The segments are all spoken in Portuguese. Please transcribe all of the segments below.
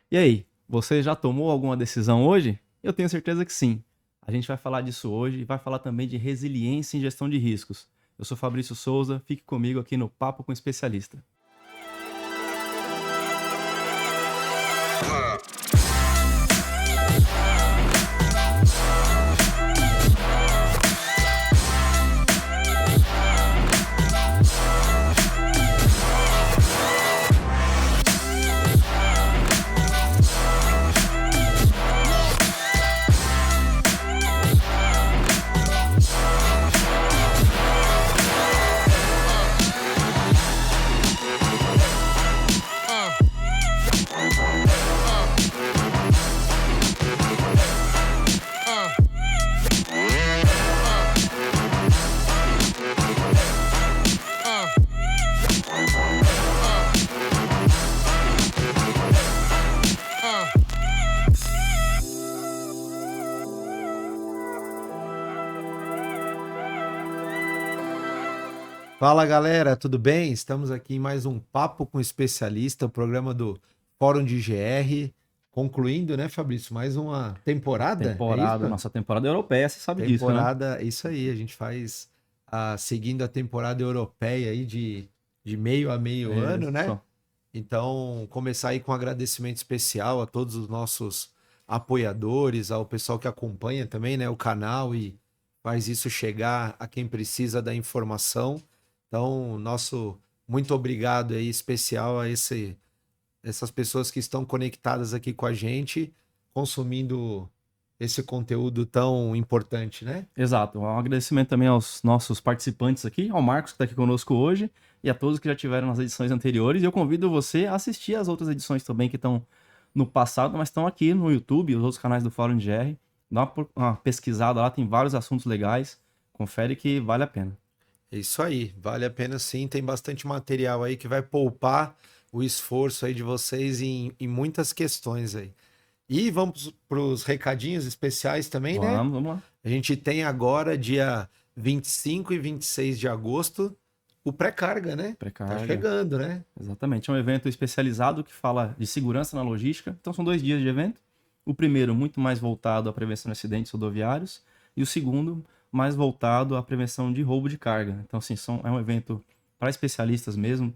E aí, você já tomou alguma decisão hoje? Eu tenho certeza que sim. A gente vai falar disso hoje e vai falar também de resiliência em gestão de riscos. Eu sou Fabrício Souza, fique comigo aqui no Papo com o Especialista. Fala galera, tudo bem? Estamos aqui em mais um Papo com Especialista, o programa do Fórum de GR, concluindo, né, Fabrício? Mais uma temporada, é isso? Nossa temporada europeia, você sabe disso, né? Temporada, isso aí, a gente faz seguindo a temporada europeia aí de meio a meio ano, né? Isso. Então, começar aí com um agradecimento especial a todos os nossos apoiadores, ao pessoal que acompanha também, né, o canal e faz isso chegar a quem precisa da informação. Então, nosso muito obrigado aí especial a essas pessoas que estão conectadas aqui com a gente, consumindo esse conteúdo tão importante, né? Exato. Um agradecimento também aos nossos participantes aqui, ao Marcos que está aqui conosco hoje e a todos que já tiveram nas edições anteriores. E eu convido você a assistir as outras edições também que estão no passado, mas estão aqui no YouTube, os outros canais do Fórum de GR. Dá uma pesquisada lá, tem vários assuntos legais. Confere que vale a pena. É isso aí, vale a pena sim, tem bastante material aí que vai poupar o esforço aí de vocês em muitas questões aí. E vamos para os recadinhos especiais também, né? Vamos lá. A gente tem agora, dia 25 e 26 de agosto, o pré-carga, né? Tá Precarga. chegando, né? Exatamente. É um evento especializado que fala de segurança na logística. Então são 2 dias de evento. O primeiro, muito mais voltado à prevenção de acidentes rodoviários. E o segundo, mais voltado à prevenção de roubo de carga. Então, assim, é um evento para especialistas mesmo.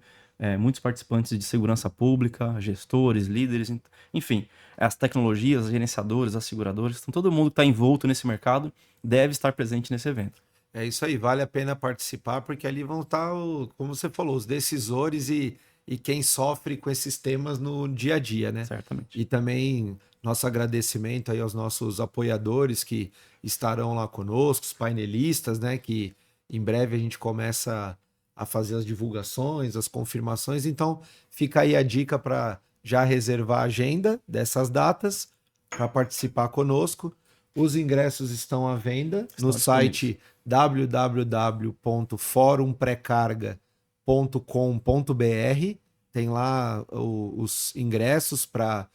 Muitos participantes de segurança pública, gestores, líderes, enfim, as tecnologias, os gerenciadores, as seguradoras. Então, todo mundo que está envolto nesse mercado deve estar presente nesse evento. É isso aí, vale a pena participar, porque ali vão estar, como você falou, os decisores e quem sofre com esses temas no dia a dia, né? Certamente. E também nosso agradecimento aí aos nossos apoiadores que estarão lá conosco, os painelistas, né? Que em breve a gente começa a fazer as divulgações, as confirmações. Então, fica aí a dica para já reservar a agenda dessas datas para participar conosco. Os ingressos estão à venda no Estão disponíveis. site www.forumprecarga.com.br. Tem lá os ingressos para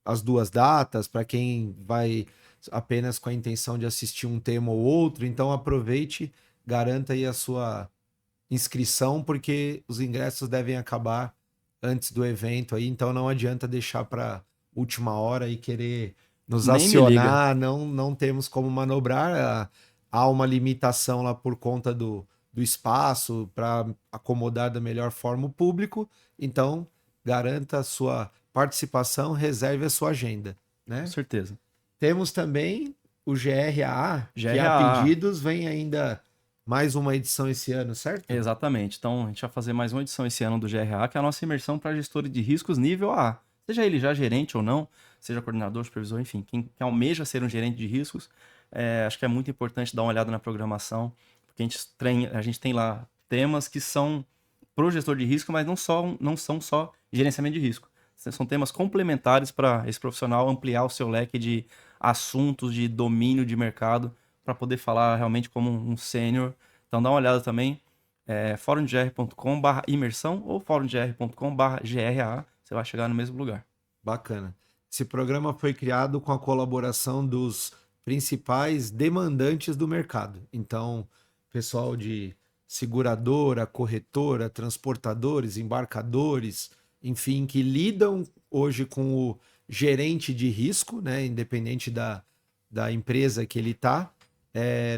as duas datas, para quem vai apenas com a intenção de assistir um tema ou outro. Então aproveite, garanta aí a sua inscrição, porque os ingressos devem acabar antes do evento aí, então não adianta deixar para última hora e querer nos Nem me liga. acionar, não temos como manobrar, há uma limitação lá por conta do espaço para acomodar da melhor forma o público, então garanta a sua participação, reserve a sua agenda, Com né? certeza. Temos também o GRAA, que a GRAA. pedidos vem ainda mais uma edição esse ano, certo? Exatamente. Então, a gente vai fazer mais uma edição esse ano do GRA, que é a nossa imersão para gestores de riscos nível A. Seja ele já gerente ou não, seja coordenador, supervisor, enfim, quem almeja ser um gerente de riscos, acho que é muito importante dar uma olhada na programação, porque a gente tem lá temas que são para o gestor de risco, mas não são só gerenciamento de risco. São temas complementares para esse profissional ampliar o seu leque de assuntos, de domínio de mercado, para poder falar realmente como um sênior. Então, dá uma olhada também forumgr.com/imersão ou forumgr.com/GRA, você vai chegar no mesmo lugar. Bacana. Esse programa foi criado com a colaboração dos principais demandantes do mercado. Então, pessoal de seguradora, corretora, transportadores, embarcadores, enfim, que lidam hoje com o gerente de risco, né? Independente da empresa que ele está,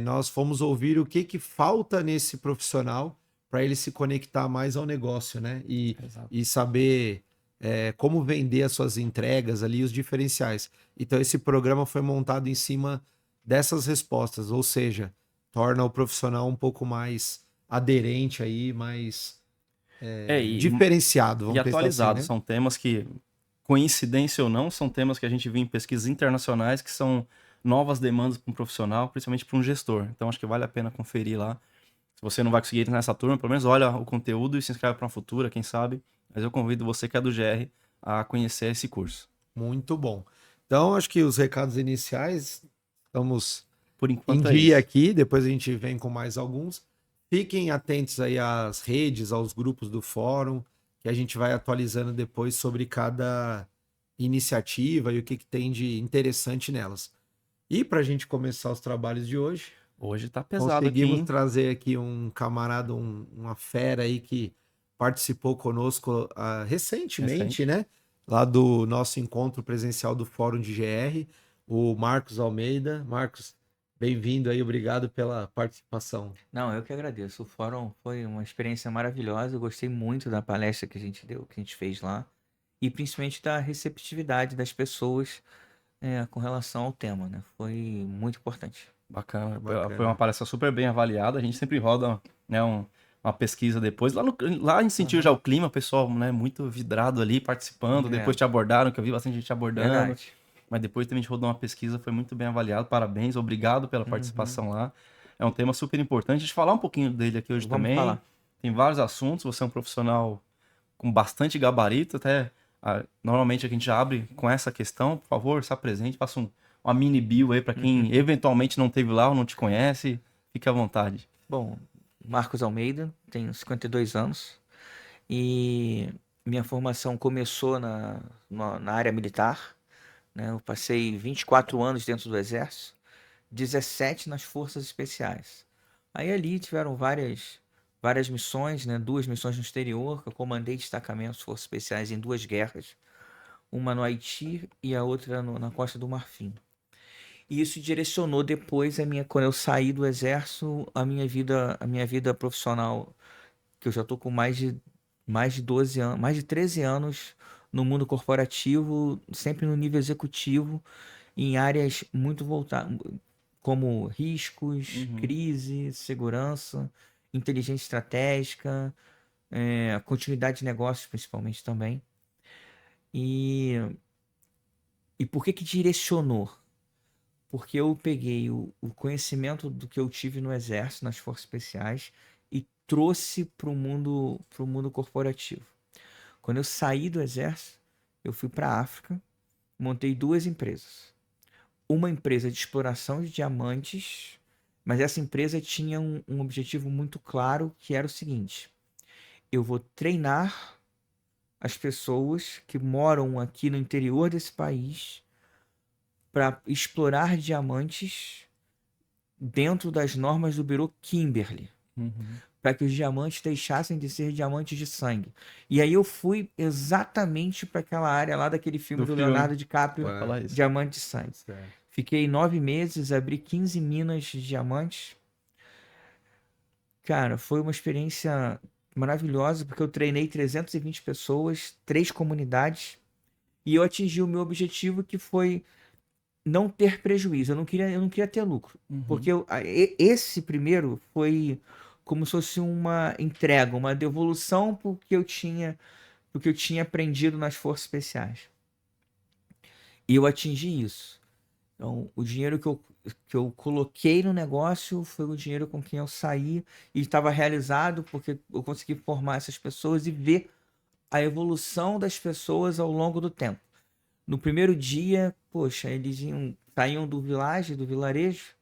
nós fomos ouvir o que falta nesse profissional para ele se conectar mais ao negócio, né? Exato. E saber como vender as suas entregas ali, os diferenciais. Então, esse programa foi montado em cima dessas respostas, ou seja, torna o profissional um pouco mais aderente aí, mais É, e, diferenciado, e vamos pensar assim, atualizados. né? São temas que, coincidência ou não, são temas que a gente viu em pesquisas internacionais que são novas demandas para um profissional, principalmente para um gestor. Então, acho que vale a pena conferir lá. Se você não vai conseguir entrar nessa turma, pelo menos olha o conteúdo e se inscreve para uma futura, quem sabe. Mas eu convido você que é do GR a conhecer esse curso. Muito bom. Então, acho que os recados iniciais, estamos Por em enquanto é dia isso. aqui, depois a gente vem com mais alguns. Fiquem atentos aí às redes, aos grupos do fórum, que a gente vai atualizando depois sobre cada iniciativa e o que tem de interessante nelas. E para a gente começar os trabalhos de hoje, Hoje tá pesado aqui, conseguimos hein? trazer aqui um camarada, uma fera aí que participou conosco recentemente, Recente. né? Lá do nosso encontro presencial do Fórum de GR, o Marcos Almeida. Marcos, bem-vindo aí, obrigado pela participação. Não, eu que agradeço. O fórum foi uma experiência maravilhosa. Eu gostei muito da palestra que a gente deu, que a gente fez lá, e principalmente da receptividade das pessoas com relação ao tema, né? Foi muito importante. Bacana. Foi uma Bacana. palestra super bem avaliada. A gente sempre roda, né, uma pesquisa depois. Lá a gente sentiu Aham. já o clima, o pessoal, né, muito vidrado ali, participando. Depois te abordaram, que eu vi bastante gente abordando. Verdade. Mas depois também a gente rodou uma pesquisa, foi muito bem avaliado. Parabéns, obrigado pela Uhum. participação lá. É um tema super importante. A gente falar um pouquinho dele aqui hoje Vamos também. falar. Tem vários assuntos. Você é um profissional com bastante gabarito, até normalmente a gente já abre com essa questão. Por favor, se apresente, faça uma mini bio aí para quem eventualmente não teve lá ou não te conhece. Fique à vontade. Bom, Marcos Almeida, tenho 52 anos e minha formação começou na área militar, né? Eu passei 24 anos dentro do Exército, 17 nas Forças Especiais. Aí ali tiveram várias missões, né? Duas missões no exterior, que eu comandei destacamentos de Forças Especiais em duas guerras, uma no Haiti e a outra na Costa do Marfim. E isso direcionou depois quando eu saí do exército, a minha vida profissional, que eu já tô com mais de 12 anos, mais de 13 anos no mundo corporativo, sempre no nível executivo, em áreas muito voltadas, como riscos, Uhum. crise, segurança, inteligência estratégica, continuidade de negócios, principalmente também. E, e por que direcionou? Porque eu peguei o conhecimento do que eu tive no Exército, nas Forças Especiais, e trouxe para o mundo corporativo. Quando eu saí do Exército, eu fui para a África, montei duas empresas. Uma empresa de exploração de diamantes, mas essa empresa tinha um objetivo muito claro, que era o seguinte: eu vou treinar as pessoas que moram aqui no interior desse país para explorar diamantes dentro das normas do Bureau Kimberley, Uhum. para que os diamantes deixassem de ser diamantes de sangue. E aí eu fui exatamente para aquela área lá daquele filme Do do filme. Leonardo DiCaprio, Vai falar isso. Diamante de Sangue. Certo. Fiquei 9 meses, abri 15 minas de diamantes. Cara, foi uma experiência maravilhosa, porque eu treinei 320 pessoas, 3 comunidades, e eu atingi o meu objetivo, que foi não ter prejuízo. Eu não queria ter lucro. Uhum. Porque esse primeiro foi como se fosse uma entrega, uma devolução porque eu tinha aprendido nas Forças Especiais. E eu atingi isso. Então, o dinheiro que eu coloquei no negócio foi o dinheiro com quem eu saí e estava realizado, porque eu consegui formar essas pessoas e ver a evolução das pessoas ao longo do tempo. No primeiro dia, poxa, saíam do vilarejo,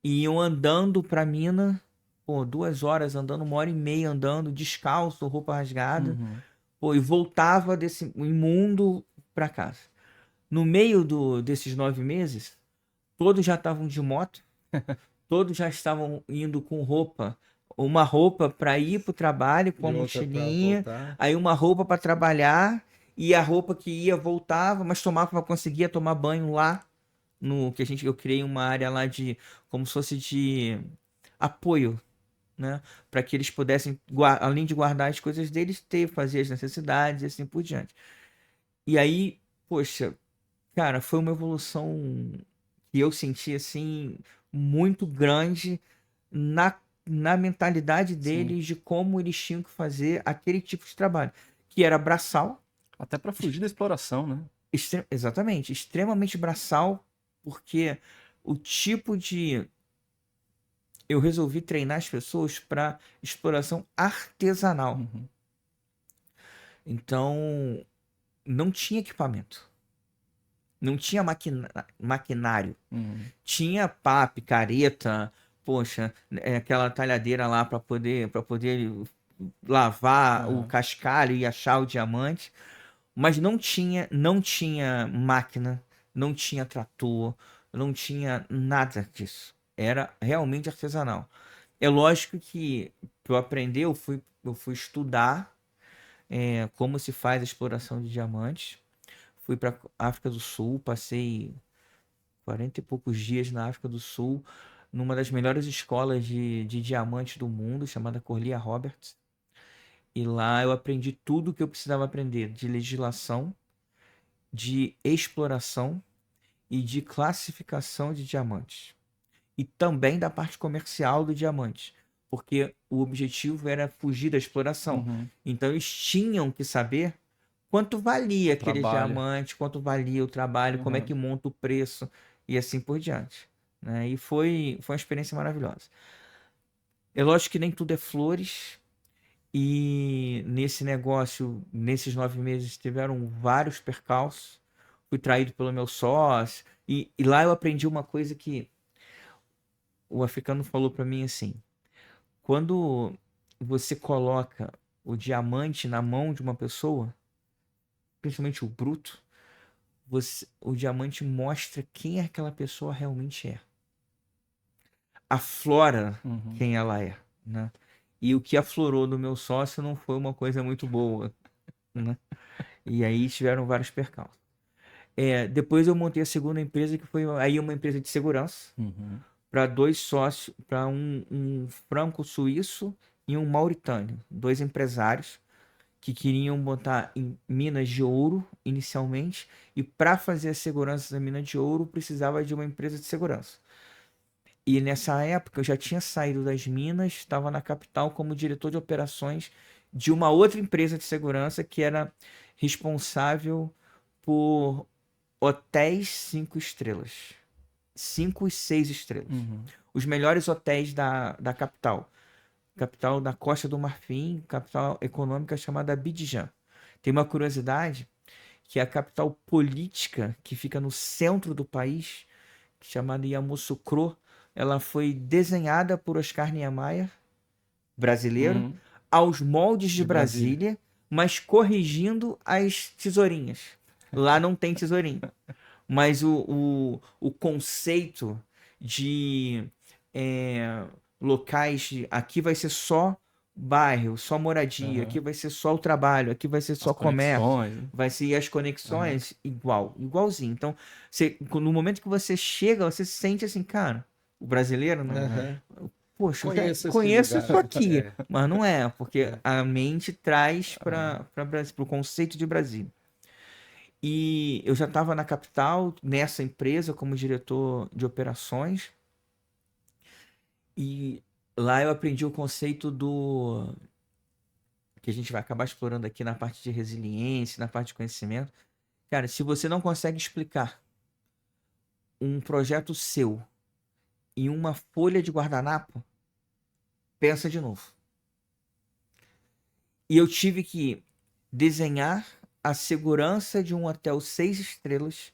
e iam andando pra mina, pô, 2 horas andando, 1 hora e meia andando, descalço, roupa rasgada, Uhum. pô, e voltava desse imundo pra casa. No meio desses 9 meses, todos já estavam de moto, todos já estavam indo com uma roupa para ir pro trabalho com E a outra para mochilinha, voltar. aí uma roupa para trabalhar, e a roupa que ia voltava, mas conseguia tomar banho lá no que eu criei uma área lá de como se fosse de apoio, né, para que eles pudessem além de guardar as coisas deles, fazer as necessidades e assim por diante. E aí, poxa, cara, foi uma evolução que eu senti assim muito grande na mentalidade Sim. deles de como eles tinham que fazer aquele tipo de trabalho, que era braçal, Até pra fugir da exploração, né? exatamente, extremamente braçal, porque o tipo de eu resolvi treinar as pessoas para exploração artesanal. Uhum. Então, não tinha equipamento, não tinha maquinário. Uhum. Tinha pá, picareta, poxa, aquela talhadeira lá para poder lavar o Aham. cascalho e achar o diamante, mas não tinha máquina, não tinha trator, não tinha nada disso. Era realmente artesanal. É lógico que para eu aprender, eu fui estudar como se faz a exploração de diamantes. Fui para África do Sul, passei 40 e poucos dias na África do Sul, numa das melhores escolas de diamantes do mundo, chamada Corlia Roberts. E lá eu aprendi tudo o que eu precisava aprender de legislação, de exploração e de classificação de diamantes. E também da parte comercial do diamante, porque o objetivo era fugir da exploração. Uhum. Então eles tinham que saber quanto valia aquele Trabalho. diamante, quanto valia o trabalho, como é Uhum. que monta o preço e assim por diante, né? E foi uma experiência maravilhosa. É lógico que nem tudo é flores, e nesse negócio, nesses 9 meses, tiveram vários percalços. Fui traído pelo meu sócio, e lá eu aprendi uma coisa que o africano falou para mim assim: quando você coloca o diamante na mão de uma pessoa, principalmente o bruto, o diamante mostra quem aquela pessoa realmente é. Aflora Uhum. quem ela é, né? E o que aflorou no meu sócio não foi uma coisa muito boa, né? E aí tiveram vários percalços. Depois eu montei a segunda empresa, que foi aí uma empresa de segurança, Uhum. para dois sócios, para um franco-suíço e um mauritânio, dois empresários que queriam botar em minas de ouro inicialmente, e para fazer a segurança da mina de ouro precisava de uma empresa de segurança. E nessa época eu já tinha saído das minas, estava na capital como diretor de operações de uma outra empresa de segurança que era responsável por hotéis 5 estrelas, 5 e 6 estrelas, Uhum. os melhores hotéis da capital da Costa do Marfim, capital econômica chamada Abidjan. Tem uma curiosidade, que é a capital política que fica no centro do país, chamada Yamoussoukro. Ela foi desenhada por Oscar Niemeyer, brasileiro, Uhum. aos moldes de De Brasília. Brasília, mas corrigindo as tesourinhas. Lá não tem tesourinha. Mas o conceito de é, locais, aqui vai ser só bairro, só moradia, aqui Aham. vai ser só o trabalho, aqui vai ser As só comércio, conexões, né? vai ser as Aham. conexões igualzinho. Então, no momento que você chega, você se sente assim, cara, o brasileiro, né? Aham. Aham. Poxa, eu já Conheço esse conheço isso lugar. aqui, É. mas não é, porque É. a mente traz Aham. para o conceito de Brasil. E eu já estava na capital, nessa empresa, como diretor de operações. E lá eu aprendi o conceito do que a gente vai acabar explorando aqui na parte de resiliência, na parte de conhecimento. Cara, se você não consegue explicar um projeto seu em uma folha de guardanapo, pensa de novo. E eu tive que desenhar a segurança de um hotel 6 estrelas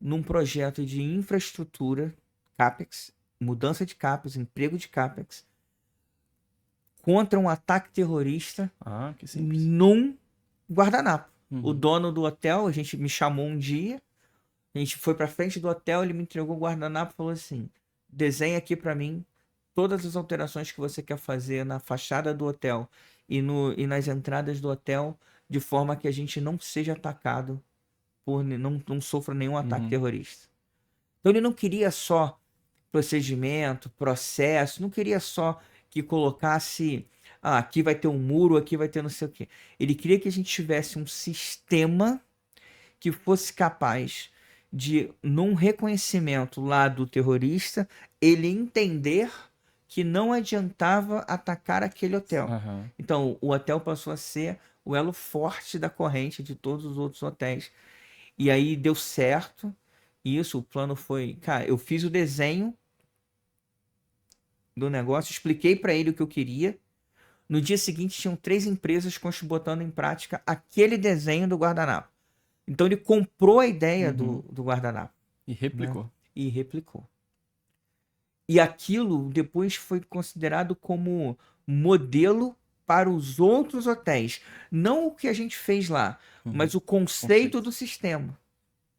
num projeto de infraestrutura, CAPEX, mudança de CAPEX, emprego de CAPEX, contra um ataque terrorista Ah, que simples. num guardanapo. O Uhum. dono do hotel, a gente me chamou um dia, a gente foi pra frente do hotel, ele me entregou o guardanapo e falou assim: desenha aqui pra mim todas as alterações que você quer fazer na fachada do hotel e nas entradas do hotel de forma que a gente não seja atacado não sofra nenhum ataque terrorista. Então ele não queria só procedimento, processo, não queria só que colocasse, aqui vai ter um muro, aqui vai ter não sei o quê. Ele queria que a gente tivesse um sistema que fosse capaz de, num reconhecimento lá do terrorista, ele entender que não adiantava atacar aquele hotel. Aham. Então, o hotel passou a ser o elo forte da corrente de todos os outros hotéis. E aí deu certo. Isso, o plano foi... Cara, eu fiz o desenho do negócio, expliquei para ele o que eu queria. No dia seguinte, tinham 3 empresas botando em prática aquele desenho do guardanapo. Então, ele comprou a ideia do guardanapo. E replicou. Né? E replicou. E aquilo depois foi considerado como modelo para os outros hotéis. Não o que a gente fez lá, mas o conceito do sistema.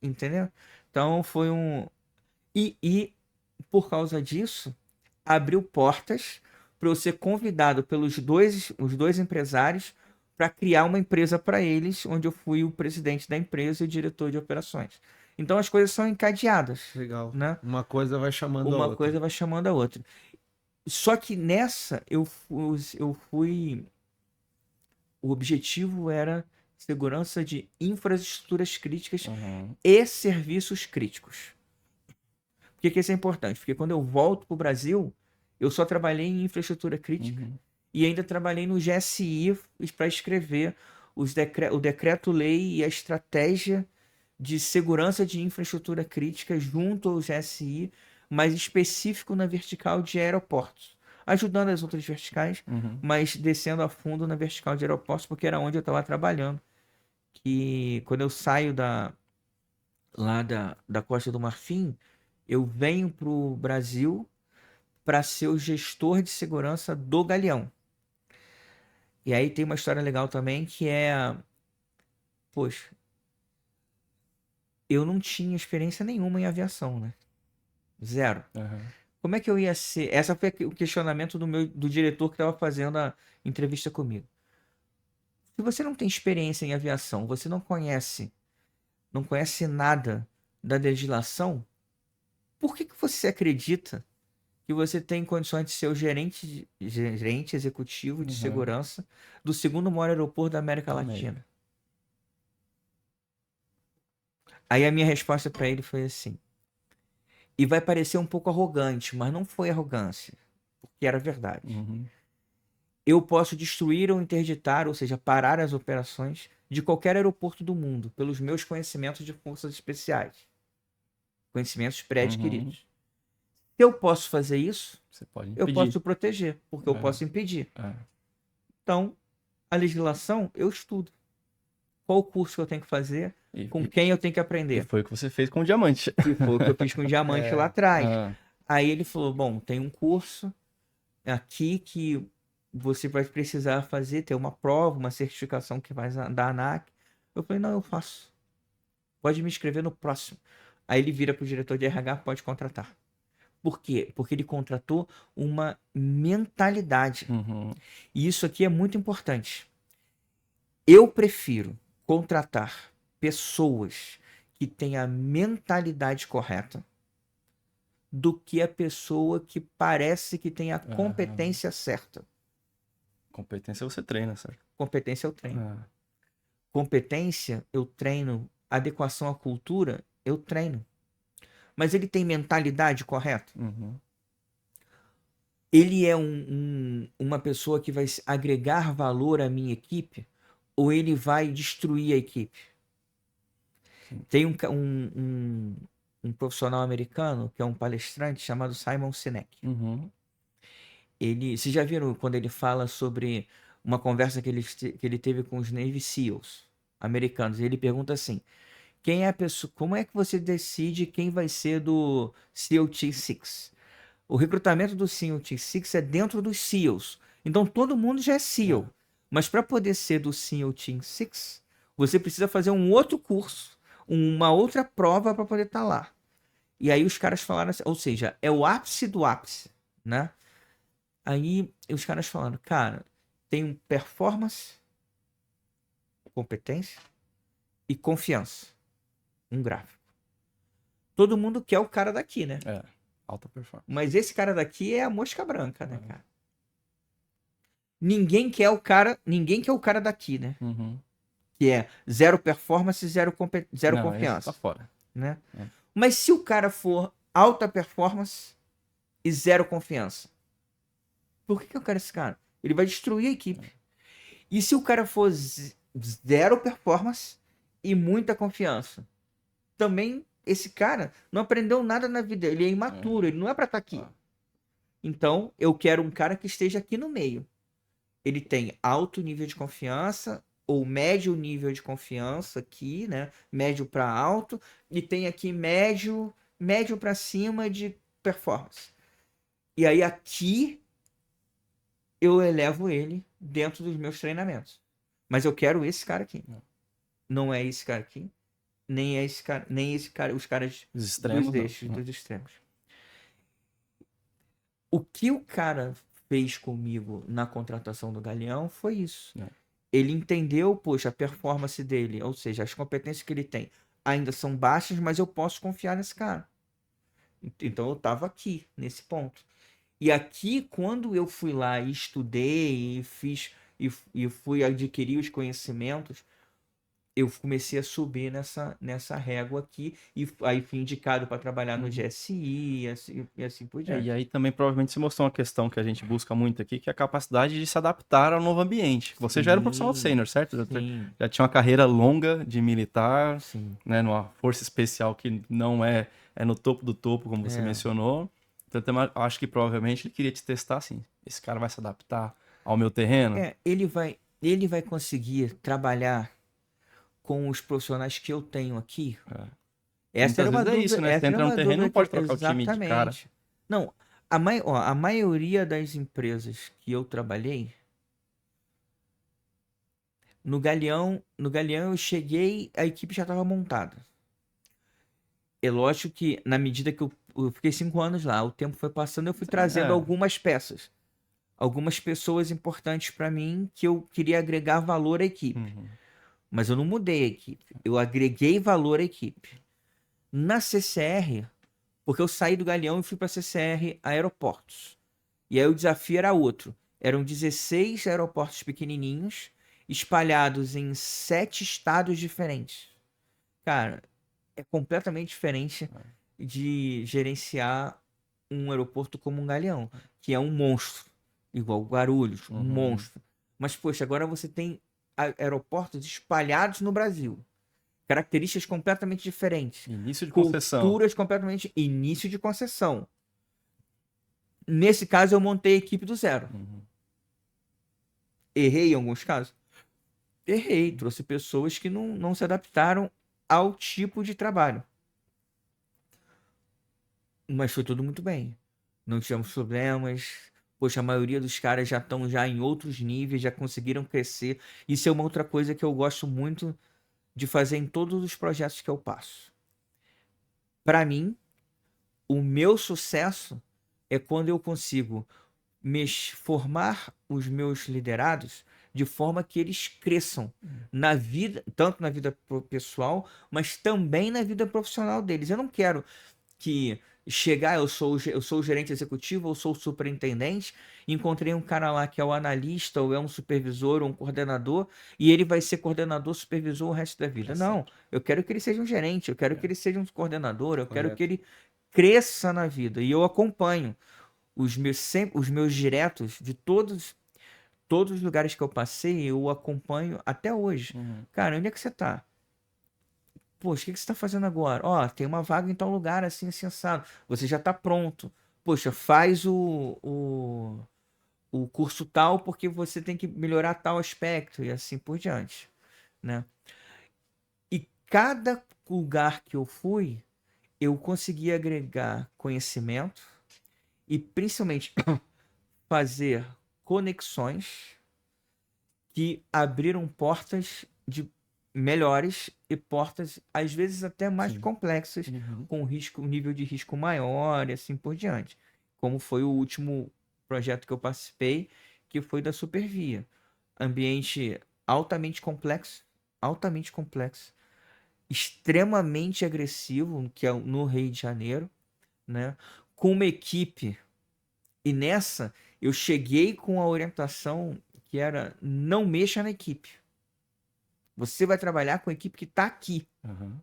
Entendeu? Então foi um... E por causa disso, abriu portas para eu ser convidado pelos os dois empresários para criar uma empresa para eles, onde eu fui o presidente da empresa e o diretor de operações. Então as coisas são encadeadas. Legal. Né? Uma coisa vai chamando a outra. Uma coisa vai chamando a outra. Só que nessa eu fui... O objetivo era segurança de infraestruturas críticas e serviços críticos. Por que isso é importante? Porque quando eu volto para o Brasil, eu só trabalhei em infraestrutura crítica e ainda trabalhei no GSI para escrever o decreto-lei e a estratégia de segurança de infraestrutura crítica junto ao GSI, mais específico na vertical de aeroportos, ajudando as outras verticais, mas descendo a fundo na vertical de aeroportos, porque era onde eu estava trabalhando. Que quando eu saio lá da Costa do Marfim, eu venho para o Brasil para ser o gestor de segurança do Galeão. E aí tem uma história legal também que é... Poxa, eu não tinha experiência nenhuma em aviação, né? Zero. Como é que eu ia ser? Esse foi o questionamento do diretor que estava fazendo a entrevista comigo. Se você não tem experiência em aviação, você não conhece nada da legislação, por que você acredita que você tem condições de ser o gerente executivo de segurança do segundo maior aeroporto da América Latina? Aí a minha resposta para ele foi assim, e vai parecer um pouco arrogante, mas não foi arrogância, porque era verdade. Eu posso destruir ou interditar, ou seja, parar as operações de qualquer aeroporto do mundo pelos meus conhecimentos de forças especiais. Conhecimentos pré-adquiridos. Se eu posso fazer isso, eu posso proteger, porque eu posso impedir. Então, a legislação eu estudo. Qual o curso que eu tenho que fazer, com quem eu tenho que aprender. E foi o que você fez com o diamante. E foi o que eu fiz com o diamante lá atrás. Aí ele falou, bom, tem um curso aqui que você vai precisar fazer, ter uma prova, uma certificação que vai da ANAC. Eu falei, não, eu faço. Pode me inscrever no próximo. Aí ele vira para o diretor de RH, pode contratar. Por quê? Porque ele contratou uma mentalidade. E isso aqui é muito importante. Eu prefiro contratar pessoas que têm a mentalidade correta do que a pessoa que parece que tem a competência certa. Competência você treina, certo? Competência eu treino. Competência eu treino. Adequação à cultura eu treino. Mas ele tem mentalidade correta? Ele é uma pessoa que vai agregar valor à minha equipe? Ou ele vai destruir a equipe? Tem um profissional americano que é um palestrante chamado Simon Sinek. Vocês já viram quando ele fala sobre uma conversa que ele teve com os Navy SEALs americanos? Ele pergunta assim, quem é a pessoa, como é que você decide quem vai ser do SEAL Team 6? O recrutamento do SEAL Team 6 é dentro dos SEALs. Então todo mundo já é SEAL. Mas para poder ser do SEAL Team 6, você precisa fazer um outro curso, uma outra prova para poder estar lá. E aí os caras falaram assim, ou seja, é o ápice do ápice, né? Aí os caras falaram, cara, tem performance, competência e confiança. Um gráfico. Todo mundo quer o cara daqui, né? É, alta performance. Mas esse cara daqui é a mosca branca, né, cara? Ninguém quer o cara daqui, né? Uhum. Que é zero performance, zero Não, confiança, esse tá fora. né? É. Mas se o cara for alta performance e zero confiança, por que eu quero esse cara? Ele vai destruir a equipe. E se o cara for zero performance e muita confiança? Também esse cara não aprendeu nada na vida. Ele é imaturo, ele não é pra estar aqui. Então, eu quero um cara que esteja aqui no meio. Ele tem alto nível de confiança ou médio nível de confiança aqui, né? Médio para alto, e tem aqui médio para cima de performance. E aí aqui eu elevo ele dentro dos meus treinamentos. Mas eu quero esse cara aqui. Não é esse cara aqui, nem é esse cara, nem esse cara, os caras Os extremos, dos não. eixos, dos extremos. O que o cara fez comigo na contratação do Galeão foi isso. Ele entendeu, poxa, a performance dele, ou seja, as competências que ele tem ainda são baixas, mas eu posso confiar nesse cara. Então eu estava aqui, nesse ponto. E aqui, quando eu fui lá e estudei e fiz e fui adquirir os conhecimentos, eu comecei a subir nessa régua aqui e aí fui indicado para trabalhar no GSI e assim por diante. E aí também provavelmente se mostrou uma questão que a gente busca muito aqui, que é a capacidade de se adaptar ao novo ambiente. Você já era um profissional sênior, certo? Já tinha uma carreira longa de militar, né, numa força especial que não é no topo do topo, como você mencionou. Então, acho que provavelmente ele queria te testar assim. Esse cara vai se adaptar ao meu terreno? Ele vai conseguir trabalhar com os profissionais que eu tenho aqui. Essa era uma dúvida. Isso, né? Você entra no terreno, não pode trocar o time de cara. Não, a maioria das empresas que eu trabalhei, no Galeão eu cheguei, a equipe já estava montada. É lógico que na medida que eu fiquei 5 anos lá, o tempo foi passando, eu fui trazendo algumas peças. Algumas pessoas importantes para mim que eu queria agregar valor à equipe. Mas eu não mudei a equipe. Eu agreguei valor à equipe. Na CCR, porque eu saí do Galeão e fui para a CCR Aeroportos. E aí o desafio era outro. Eram 16 aeroportos pequenininhos, espalhados em 7 estados diferentes. Cara, é completamente diferente de gerenciar um aeroporto como um Galeão, que é um monstro. Igual Guarulhos, um monstro. Mas, poxa, agora você tem aeroportos espalhados no Brasil. Características completamente diferentes. Início de concessão. Culturas completamente... Início de concessão. Nesse caso, eu montei a equipe do zero. Errei em alguns casos? Errei. Trouxe pessoas que não se adaptaram ao tipo de trabalho. Mas foi tudo muito bem. Não tivemos problemas. Poxa, a maioria dos caras já estão já em outros níveis, já conseguiram crescer. Isso é uma outra coisa que eu gosto muito de fazer em todos os projetos que eu passo. Para mim, o meu sucesso é quando eu consigo formar os meus liderados de forma que eles cresçam na vida, tanto na vida pessoal, mas também na vida profissional deles. Eu não quero que chegar, eu sou o gerente executivo, eu sou o superintendente, encontrei um cara lá que é o analista, ou é um supervisor, ou um coordenador, e ele vai ser coordenador, supervisor o resto da vida. Não, eu quero que ele seja um gerente, eu quero que ele seja um coordenador, eu quero que ele cresça na vida. E eu acompanho os meus diretos de todos os lugares que eu passei, eu acompanho até hoje. Cara, onde é que você tá? Poxa, o que você está fazendo agora? Ó, tem uma vaga em tal lugar, assim, assado. Você já está pronto. Poxa, faz o curso tal porque você tem que melhorar tal aspecto e assim por diante, né? E cada lugar que eu fui, eu consegui agregar conhecimento e principalmente fazer conexões que abriram portas de melhores e portas às vezes até mais complexas, com um nível de risco maior e assim por diante, como foi o último projeto que eu participei, que foi da Supervia. Ambiente altamente complexo, altamente complexo, extremamente agressivo, que é no Rio de Janeiro, né? Com uma equipe. E nessa, eu cheguei com a orientação que era: não mexa na equipe. Você vai trabalhar com a equipe que tá aqui. Uhum.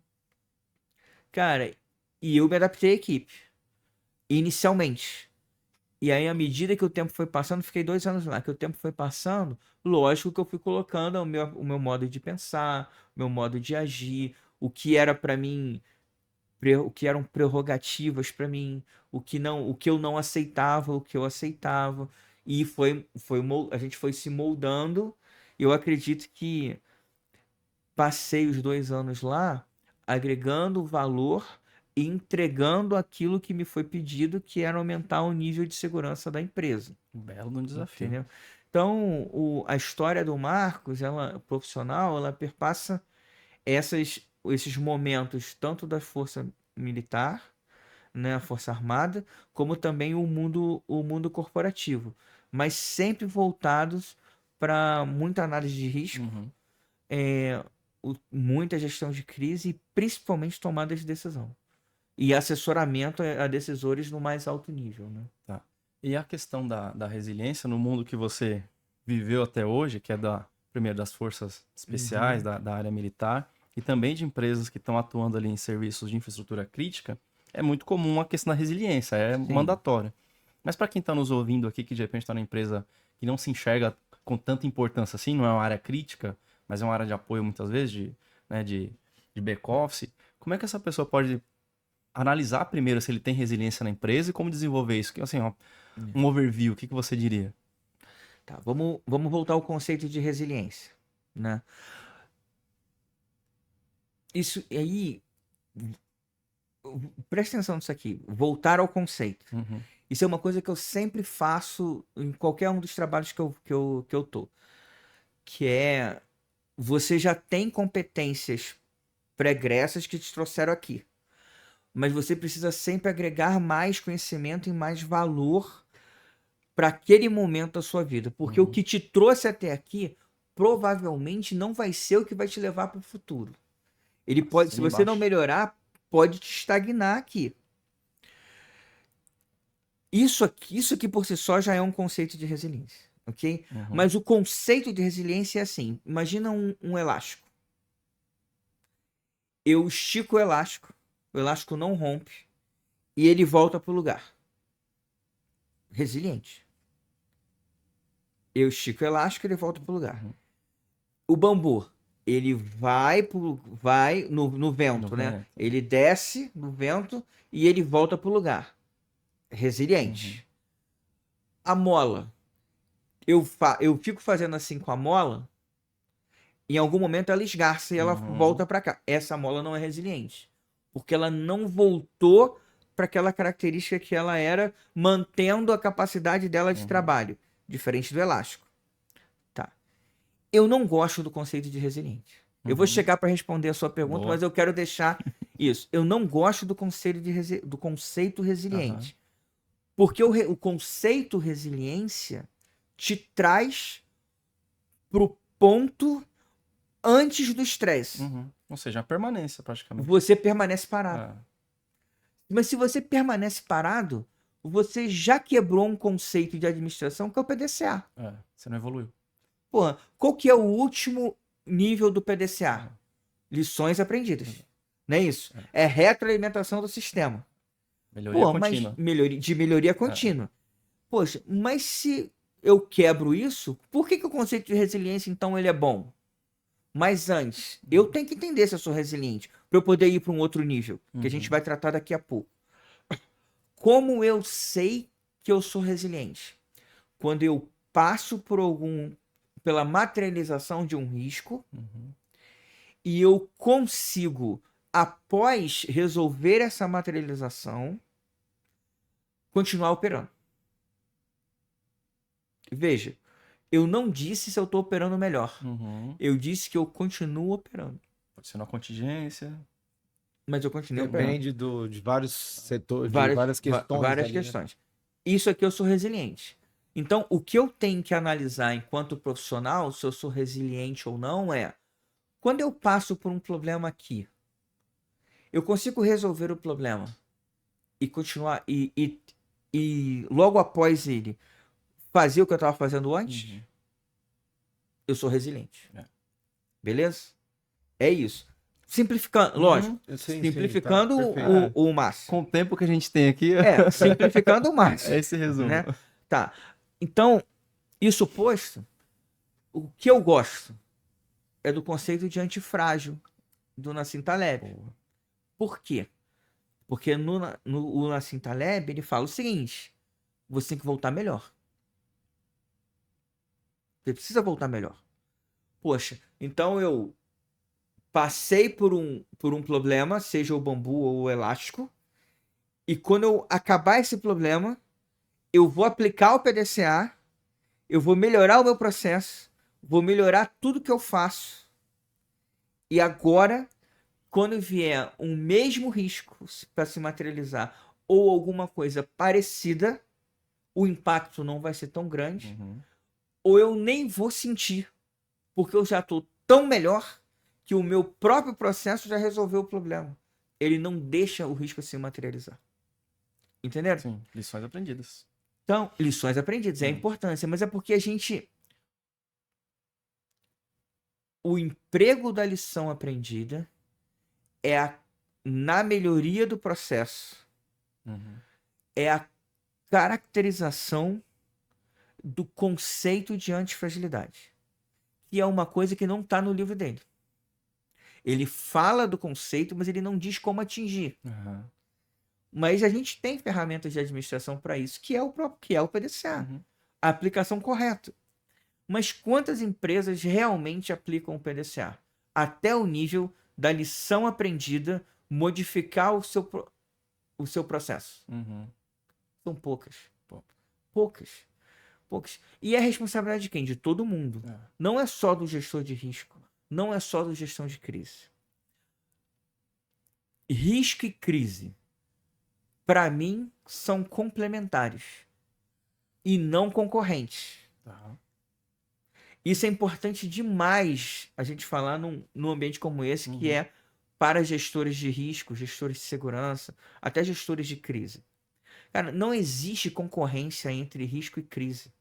Cara, e eu me adaptei à equipe, inicialmente. E aí, à medida que o tempo foi passando, fiquei 2 anos lá, que o tempo foi passando, lógico que eu fui colocando o meu modo de pensar, o meu modo de agir, o que era para mim, o que eram prerrogativas para mim, o que não, o que eu não aceitava, o que eu aceitava. E a gente foi se moldando. Eu acredito que passei os 2 anos lá agregando valor e entregando aquilo que me foi pedido, que era aumentar o nível de segurança da empresa. Um belo de um desafio. Entendeu? Então, a história do Marcos, ela profissional, ela perpassa esses momentos tanto da força militar, né, a força armada, como também o mundo corporativo, mas sempre voltados para muita análise de risco, Uhum. muita gestão de crise e principalmente tomada de decisão. E assessoramento a decisores no mais alto nível, né? Tá. E a questão da resiliência no mundo que você viveu até hoje, que é primeiro das forças especiais, da área militar, e também de empresas que estão atuando ali em serviços de infraestrutura crítica, é muito comum a questão da resiliência, é Sim. mandatória. Mas para quem está nos ouvindo aqui, que de repente está na empresa que não se enxerga com tanta importância assim, não é uma área crítica, mas é uma área de apoio muitas vezes, de back-office, como é que essa pessoa pode analisar primeiro se ele tem resiliência na empresa e como desenvolver isso? Assim, ó, um overview, o que você diria? Tá, vamos voltar ao conceito de resiliência, né? Isso aí, presta atenção nisso aqui, voltar ao conceito. Uhum. Isso é uma coisa que eu sempre faço em qualquer um dos trabalhos que eu tô, que é: você já tem competências pregressas que te trouxeram aqui, mas você precisa sempre agregar mais conhecimento e mais valor para aquele momento da sua vida, porque o que te trouxe até aqui provavelmente não vai ser o que vai te levar para o futuro. Ele pode, se Assina você não embaixo. melhorar, pode te estagnar aqui. Isso aqui por si só já é um conceito de resiliência, ok? Uhum. Mas o conceito de resiliência é assim: imagina um elástico. Eu estico o elástico não rompe e ele volta pro lugar. Resiliente. Eu estico o elástico e ele volta pro lugar. Uhum. O bambu, ele vai no vento, No né? vento. Ele desce no vento e ele volta pro lugar. Resiliente. A mola, eu fico fazendo assim com a mola, em algum momento ela esgarça e ela volta para cá. Essa mola não é resiliente, porque ela não voltou para aquela característica que ela era, mantendo a capacidade dela de trabalho, diferente do elástico. Tá. Eu não gosto do conceito de resiliente. Eu vou chegar para responder a sua pergunta, Boa. mas eu quero deixar isso. Eu não gosto do conceito resiliente. Porque o conceito resiliência te traz pro ponto antes do estresse. Ou seja, a permanência, praticamente. Você permanece parado. Mas se você permanece parado, você já quebrou um conceito de administração que é o PDCA. Você não evoluiu. Porra, qual que é o último nível do PDCA? Lições aprendidas. Não é isso? É retroalimentação do sistema. Melhoria contínua. Mas melhoria contínua. Poxa, mas se eu quebro isso, por que o conceito de resiliência, então, ele é bom? Mas antes, eu tenho que entender se eu sou resiliente, para eu poder ir para um outro nível, que a gente vai tratar daqui a pouco. Como eu sei que eu sou resiliente? Quando eu passo pela materialização de um risco e eu consigo, após resolver essa materialização, continuar operando. Veja, eu não disse se eu estou operando melhor. Eu disse que eu continuo operando. Pode ser na contingência. Mas eu continuo operando. Depende de vários setores, de várias questões. Várias ali, né? questões. Isso aqui eu sou resiliente. Então, o que eu tenho que analisar enquanto profissional, se eu sou resiliente ou não, é Quando eu passo por um problema aqui, eu consigo resolver o problema e continuar e logo após ele fazer o que eu estava fazendo antes, eu sou resiliente. É. Beleza? É isso. Simplificando, lógico. Sim, Simplificando sim, tá, perfeito. o máximo. Com o tempo que a gente tem aqui, Simplificando o máximo. é esse resumo. Né? Tá. Então, isso posto, o que eu gosto é do conceito de antifrágil do Nassim Taleb. Por quê? Porque o Nassim Taleb, ele fala o seguinte: você tem que voltar melhor. Você precisa voltar melhor. Poxa, então eu passei por um problema, seja o bambu ou o elástico, e quando eu acabar esse problema, eu vou aplicar o PDCA, eu vou melhorar o meu processo, vou melhorar tudo que eu faço. E agora, quando vier um mesmo risco para se materializar ou alguma coisa parecida, o impacto não vai ser tão grande, ou eu nem vou sentir, porque eu já estou tão melhor que o meu próprio processo já resolveu o problema. Ele não deixa o risco se materializar. Entenderam? Sim, lições aprendidas. Então, lições aprendidas, é a importância, mas é porque a gente... O emprego da lição aprendida é na melhoria do processo, é a caracterização do conceito de antifragilidade, que é uma coisa que não está no livro dele. Ele fala do conceito, mas ele não diz como atingir. Mas a gente tem ferramentas de administração para isso, que é o PDCA. A aplicação correta. Mas quantas empresas realmente aplicam o PDCA? Até o nível da lição aprendida modificar o seu processo. São poucas. Poucas. E é responsabilidade de quem? De todo mundo. Não é só do gestor de risco. Não é só do gestão de crise. Risco e crise, para mim, são complementares e não concorrentes. Isso é importante demais a gente falar num ambiente como esse, que é para gestores de risco, gestores de segurança, até gestores de crise. Cara, não existe concorrência entre risco e crise.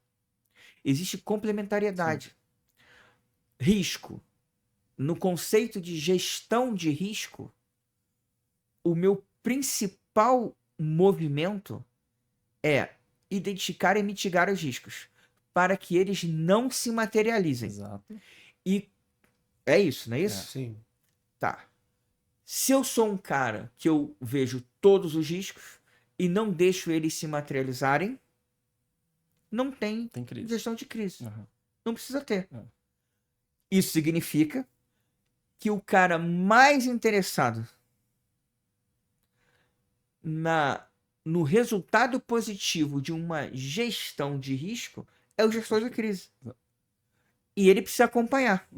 Existe complementariedade. Risco. No conceito de gestão de risco, o meu principal movimento é identificar e mitigar os riscos para que eles não se materializem. Exato. E é isso, não é isso? Sim. Tá. Se eu sou um cara que eu vejo todos os riscos e não deixo eles se materializarem, não tem crise. gestão de crise. Não precisa ter. Isso significa que o cara mais interessado no resultado positivo de uma gestão de risco é o gestor de crise. E ele precisa acompanhar.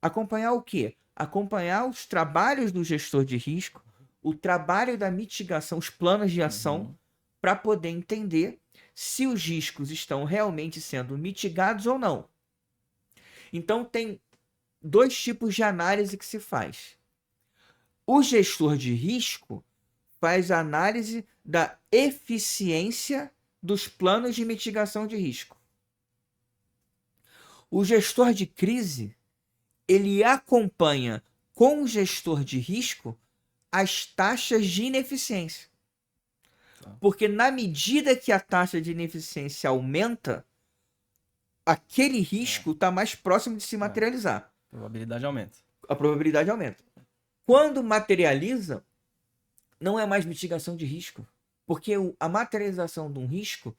Acompanhar o quê? Acompanhar os trabalhos do gestor de risco, o trabalho da mitigação, os planos de ação, para poder entender se os riscos estão realmente sendo mitigados ou não. Então, tem dois tipos de análise que se faz. O gestor de risco faz a análise da eficiência dos planos de mitigação de risco. O gestor de crise, ele acompanha com o gestor de risco as taxas de ineficiência. Porque na medida que a taxa de ineficiência aumenta, aquele risco está mais próximo de se materializar. A probabilidade aumenta. A probabilidade aumenta. Quando materializa, não é mais mitigação de risco. Porque a materialização de um risco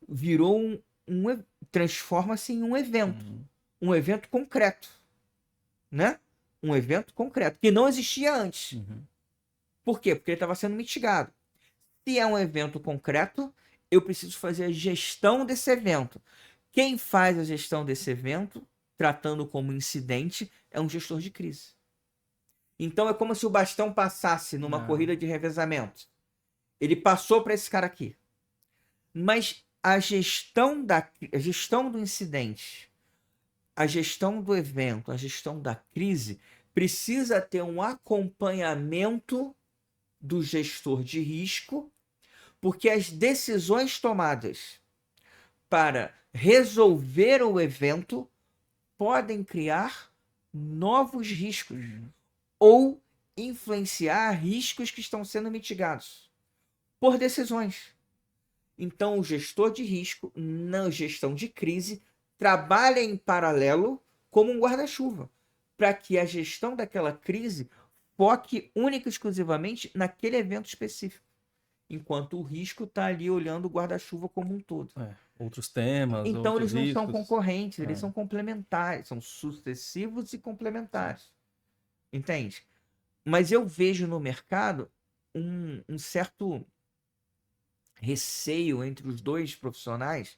virou transforma-se em um evento. Um evento concreto. Né? Um evento concreto. Que não existia antes. Por quê? Porque ele estava sendo mitigado. Se é um evento concreto, eu preciso fazer a gestão desse evento. Quem faz a gestão desse evento, tratando como incidente, é um gestor de crise. Então é como se o bastão passasse numa corrida de revezamento. Ele passou para esse cara aqui. Mas a gestão do incidente a gestão do evento, a gestão da crise, precisa ter um acompanhamento do gestor de risco, porque as decisões tomadas para resolver o evento podem criar novos riscos ou influenciar riscos que estão sendo mitigados por decisões. Então, o gestor de risco, na gestão de crise, trabalha em paralelo como um guarda-chuva, para que a gestão daquela crise foque única e exclusivamente naquele evento específico, enquanto o risco está ali olhando o guarda-chuva como um todo. Outros temas, Então, outros eles não são riscos. concorrentes, eles são complementares, são sucessivos e complementares. Entende? Mas eu vejo no mercado um certo receio entre os dois profissionais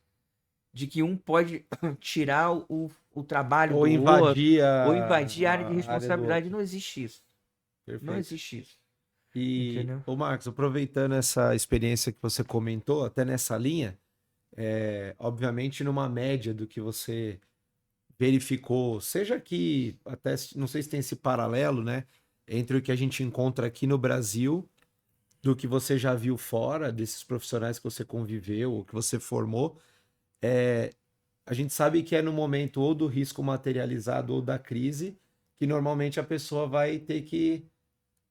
de que um pode tirar o trabalho Ou do outro, invadir ou invadir a área de do responsabilidade. outro. Não existe isso. Não Perfeito. existe isso. E, Entendeu? ô Marcos, aproveitando essa experiência que você comentou, até nessa linha, obviamente numa média do que você verificou, seja que, até não sei se tem esse paralelo, né, entre o que a gente encontra aqui no Brasil, do que você já viu fora, desses profissionais que você conviveu ou que você formou, a gente sabe que é no momento ou do risco materializado ou da crise que normalmente a pessoa vai ter que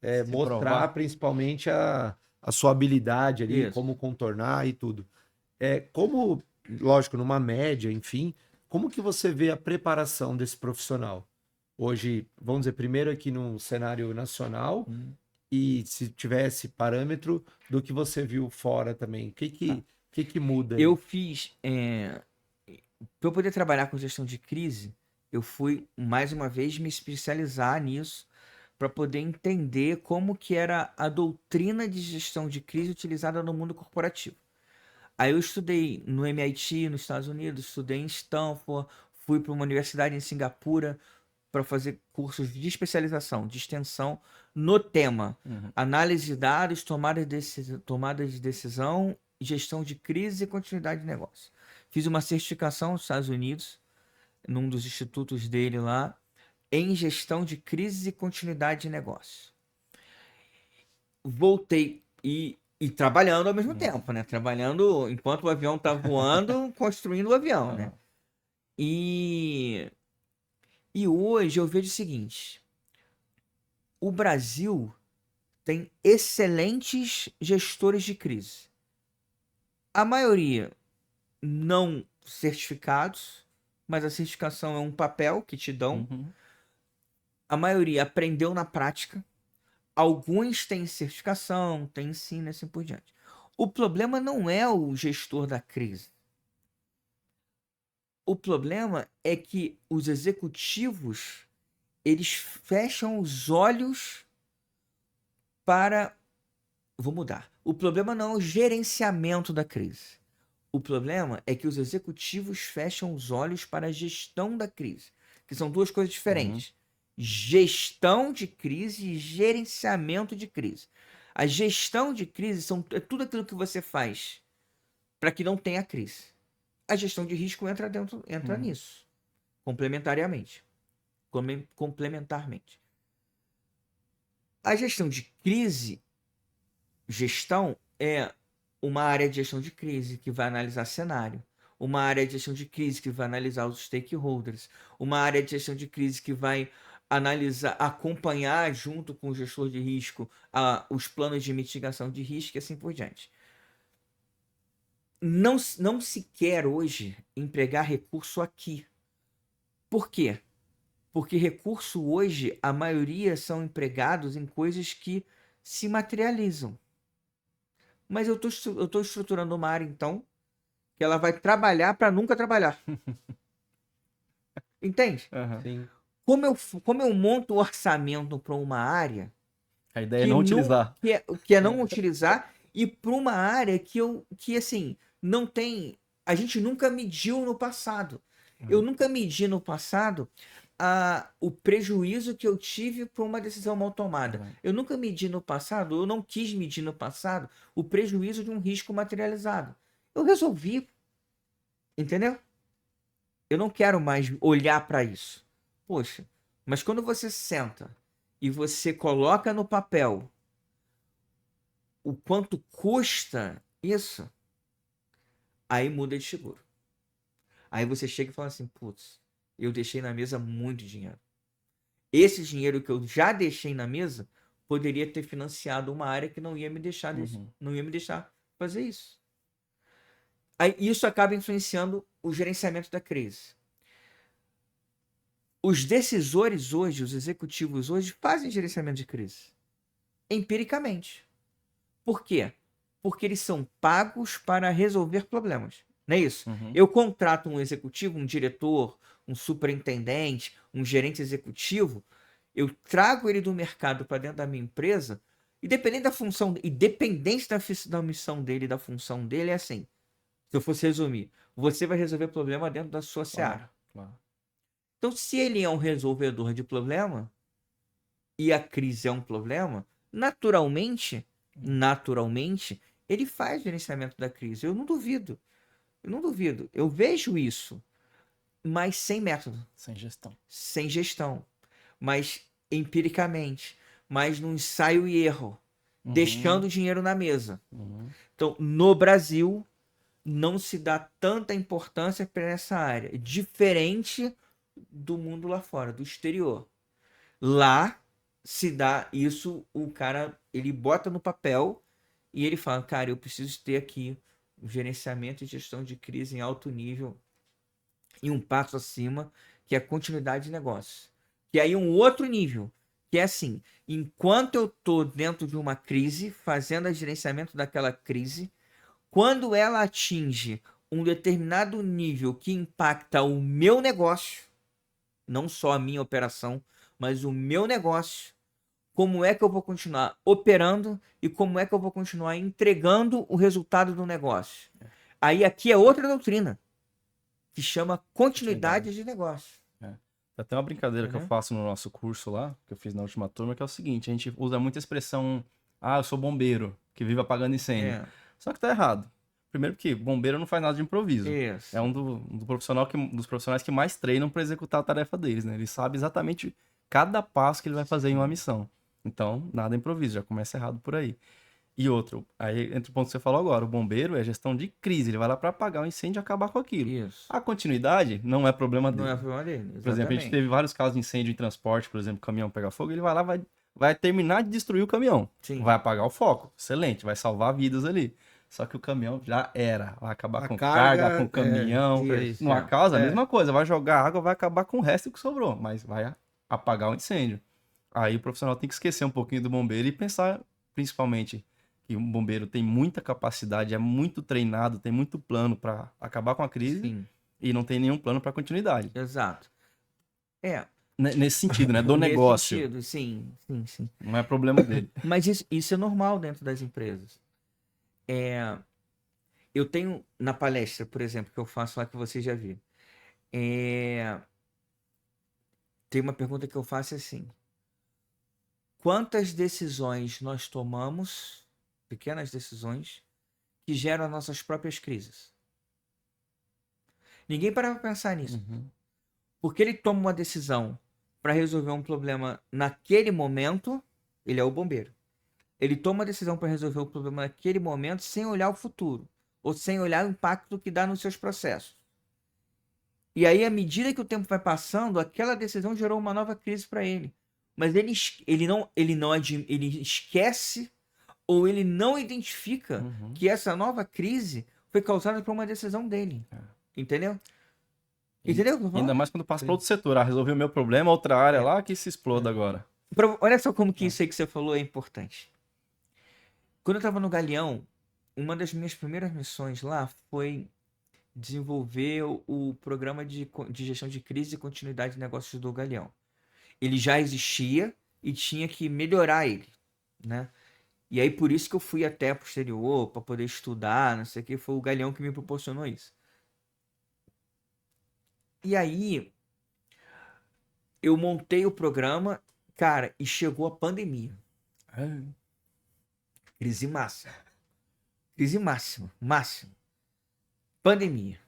Se mostrar provar. principalmente a sua habilidade ali, Isso. como contornar e tudo. Como, lógico, numa média, enfim, como que você vê a preparação desse profissional? Hoje, vamos dizer, primeiro aqui no cenário nacional e se tivesse parâmetro do que você viu fora também, o que muda aí? Eu fiz. Para eu poder trabalhar com gestão de crise, eu fui, mais uma vez, me especializar nisso para poder entender como que era a doutrina de gestão de crise utilizada no mundo corporativo. Aí eu estudei no MIT, nos Estados Unidos, estudei em Stanford, fui para uma universidade em Singapura para fazer cursos de especialização, de extensão no tema análise de dados, tomada de decisão, gestão de crise e continuidade de negócio. Fiz uma certificação nos Estados Unidos, num dos institutos dele lá, em gestão de crise e continuidade de negócio. Voltei e trabalhando ao mesmo tempo, né? Trabalhando enquanto o avião tá voando, construindo o avião, né? E hoje eu vejo o seguinte: o Brasil tem excelentes gestores de crise. A maioria não certificados, mas a certificação é um papel que te dão. A maioria aprendeu na prática. Alguns têm certificação, têm ensino e assim por diante. O problema não é o gestor da crise. O problema é que os executivos, eles fecham os olhos para... Vou mudar. O problema não é o gerenciamento da crise. O problema é que os executivos fecham os olhos para a gestão da crise, que são duas coisas diferentes. Gestão de crise e gerenciamento de crise. A gestão de crise é tudo aquilo que você faz para que não tenha crise. A gestão de risco entra nisso, complementarmente. A gestão de crise, gestão é uma área de gestão de crise que vai analisar cenário, uma área de gestão de crise que vai analisar os stakeholders, uma área de gestão de crise que vai analisar, acompanhar junto com o gestor de risco os planos de mitigação de risco e assim por diante. Não se quer hoje empregar recurso aqui. Por quê? Porque recurso hoje, a maioria são empregados em coisas que se materializam. Mas eu estou estruturando uma área, então, que ela vai trabalhar para nunca trabalhar. Entende? Sim. Como eu monto o orçamento para uma área... A ideia é não utilizar. Que é não utilizar, e para uma área que assim, não tem... A gente nunca mediu no passado. Eu nunca medi no passado o prejuízo que eu tive por uma decisão mal tomada. Eu nunca medi no passado, eu não quis medir no passado o prejuízo de um risco materializado. Eu resolvi. Entendeu? eu não quero mais olhar para isso. Poxa, mas quando você senta e você coloca no papel o quanto custa isso, aí muda de figura. Aí você chega e fala assim, putz, eu deixei na mesa muito dinheiro. Esse dinheiro que eu já deixei na mesa poderia ter financiado uma área que não ia me deixar, não ia me deixar fazer isso. Aí, isso acaba influenciando o gerenciamento da crise. Os decisores hoje, os executivos hoje, fazem gerenciamento de crise. Empiricamente. Por quê? Porque eles são pagos para resolver problemas. Não é isso? Eu contrato um executivo, um diretor, um superintendente, um gerente executivo, eu trago ele do mercado para dentro da minha empresa, e dependendo da função, independente da missão dele, da função dele, é assim. Se eu fosse resumir, você vai resolver problema dentro da sua seara. Claro. Então, se ele é um resolvedor de problema e a crise é um problema, naturalmente, ele faz gerenciamento da crise. Eu não duvido. Eu não duvido. Eu vejo isso, mas sem método, Sem gestão. sem gestão, mas empiricamente, mas no ensaio e erro, deixando o dinheiro na mesa. Então, no Brasil, não se dá tanta importância para essa área, diferente do mundo lá fora, do exterior. Lá se dá isso, o cara, ele bota no papel e ele fala, cara, eu preciso ter aqui um gerenciamento e gestão de crise em alto nível e um passo acima, que é a continuidade de negócio. Que aí um outro nível, que é assim, enquanto eu tô dentro de uma crise, fazendo o gerenciamento daquela crise, quando ela atinge um determinado nível que impacta o meu negócio, não só a minha operação, mas o meu negócio, como é que eu vou continuar operando e como é que eu vou continuar entregando o resultado do negócio. Aí aqui é outra doutrina, que chama continuidade de negócio. Tem até uma brincadeira que eu Entendeu? faço no nosso curso lá, que eu fiz na última turma, que é o seguinte, a gente usa muita expressão, eu sou bombeiro, que vive apagando incêndio. É, Só que tá errado. Primeiro porque bombeiro não faz nada de improviso. isso. É dos profissionais que mais treinam para executar a tarefa deles, né? Ele sabe exatamente cada passo que ele vai fazer em uma missão. Então, nada é improviso, já começa errado por aí. E outro, aí entre o ponto que você falou agora, o bombeiro é gestão de crise, ele vai lá para apagar o incêndio e acabar com aquilo. Isso. A continuidade não é problema Não dele. é problema dele, Por exemplo, a gente exatamente. teve vários casos de incêndio em transporte, por exemplo, caminhão pegar fogo, ele vai lá, vai terminar de destruir o caminhão. Sim. Vai apagar o foco. Excelente, vai salvar vidas ali. Só que o caminhão já era. Vai acabar A com carga, carga, com caminhão. Isso. Numa causa, a É. mesma coisa. Vai jogar água, vai acabar com o resto que sobrou. Mas vai apagar o incêndio. Aí o profissional tem que esquecer um pouquinho do bombeiro e pensar, principalmente, que um bombeiro tem muita capacidade, é muito treinado, tem muito plano para acabar com a crise. Sim, E não tem nenhum plano para continuidade. exato. É, Nesse sentido, né? Do nesse negócio. sentido, sim. Não é problema dele. Mas isso é normal dentro das empresas. Eu tenho, na palestra, por exemplo, que eu faço lá que você já viu, tem uma pergunta que eu faço assim: quantas decisões nós tomamos, pequenas decisões, que geram as nossas próprias crises? Ninguém para pra pensar nisso. Porque ele toma uma decisão para resolver um problema naquele momento, ele é o bombeiro. Ele toma uma decisão para resolver o problema naquele momento sem olhar o futuro, ou sem olhar o impacto que dá nos seus processos. E aí, à medida que o tempo vai passando, aquela decisão gerou uma nova crise para ele. Mas ele esquece ou ele não identifica que essa nova crise foi causada por uma decisão dele. Entendeu? Entendeu o que eu tô falando? Ainda mais quando passa para outro setor. Resolvi o meu problema, outra área lá que se exploda agora. Olha só como que isso aí que você falou é importante. Quando eu estava no Galeão, uma das minhas primeiras missões lá foi desenvolver o programa de gestão de crise e continuidade de negócios do Galeão. Ele já existia e tinha que melhorar ele, né? E aí por isso que eu fui até pro exterior para poder estudar, não sei o que, foi o Galeão que me proporcionou isso. E aí eu montei o programa, cara, e chegou a pandemia. Crise máxima. Crise máxima. Máxima. Pandemia.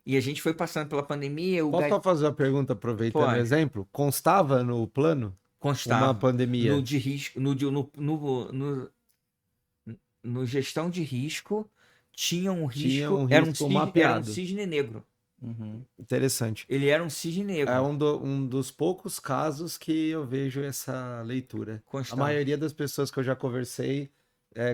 E a gente foi passando pela pandemia, Posso só fazer uma pergunta, aproveitando o Pode. exemplo? Constava no plano constava uma pandemia? no de risco, no gestão de risco, tinha um Tinha risco, um era risco era um mapeado. cisne negro. Uhum. Interessante. Ele era um cisne É negro. um dos poucos casos que eu vejo essa leitura. A Constava. maioria das pessoas que eu já conversei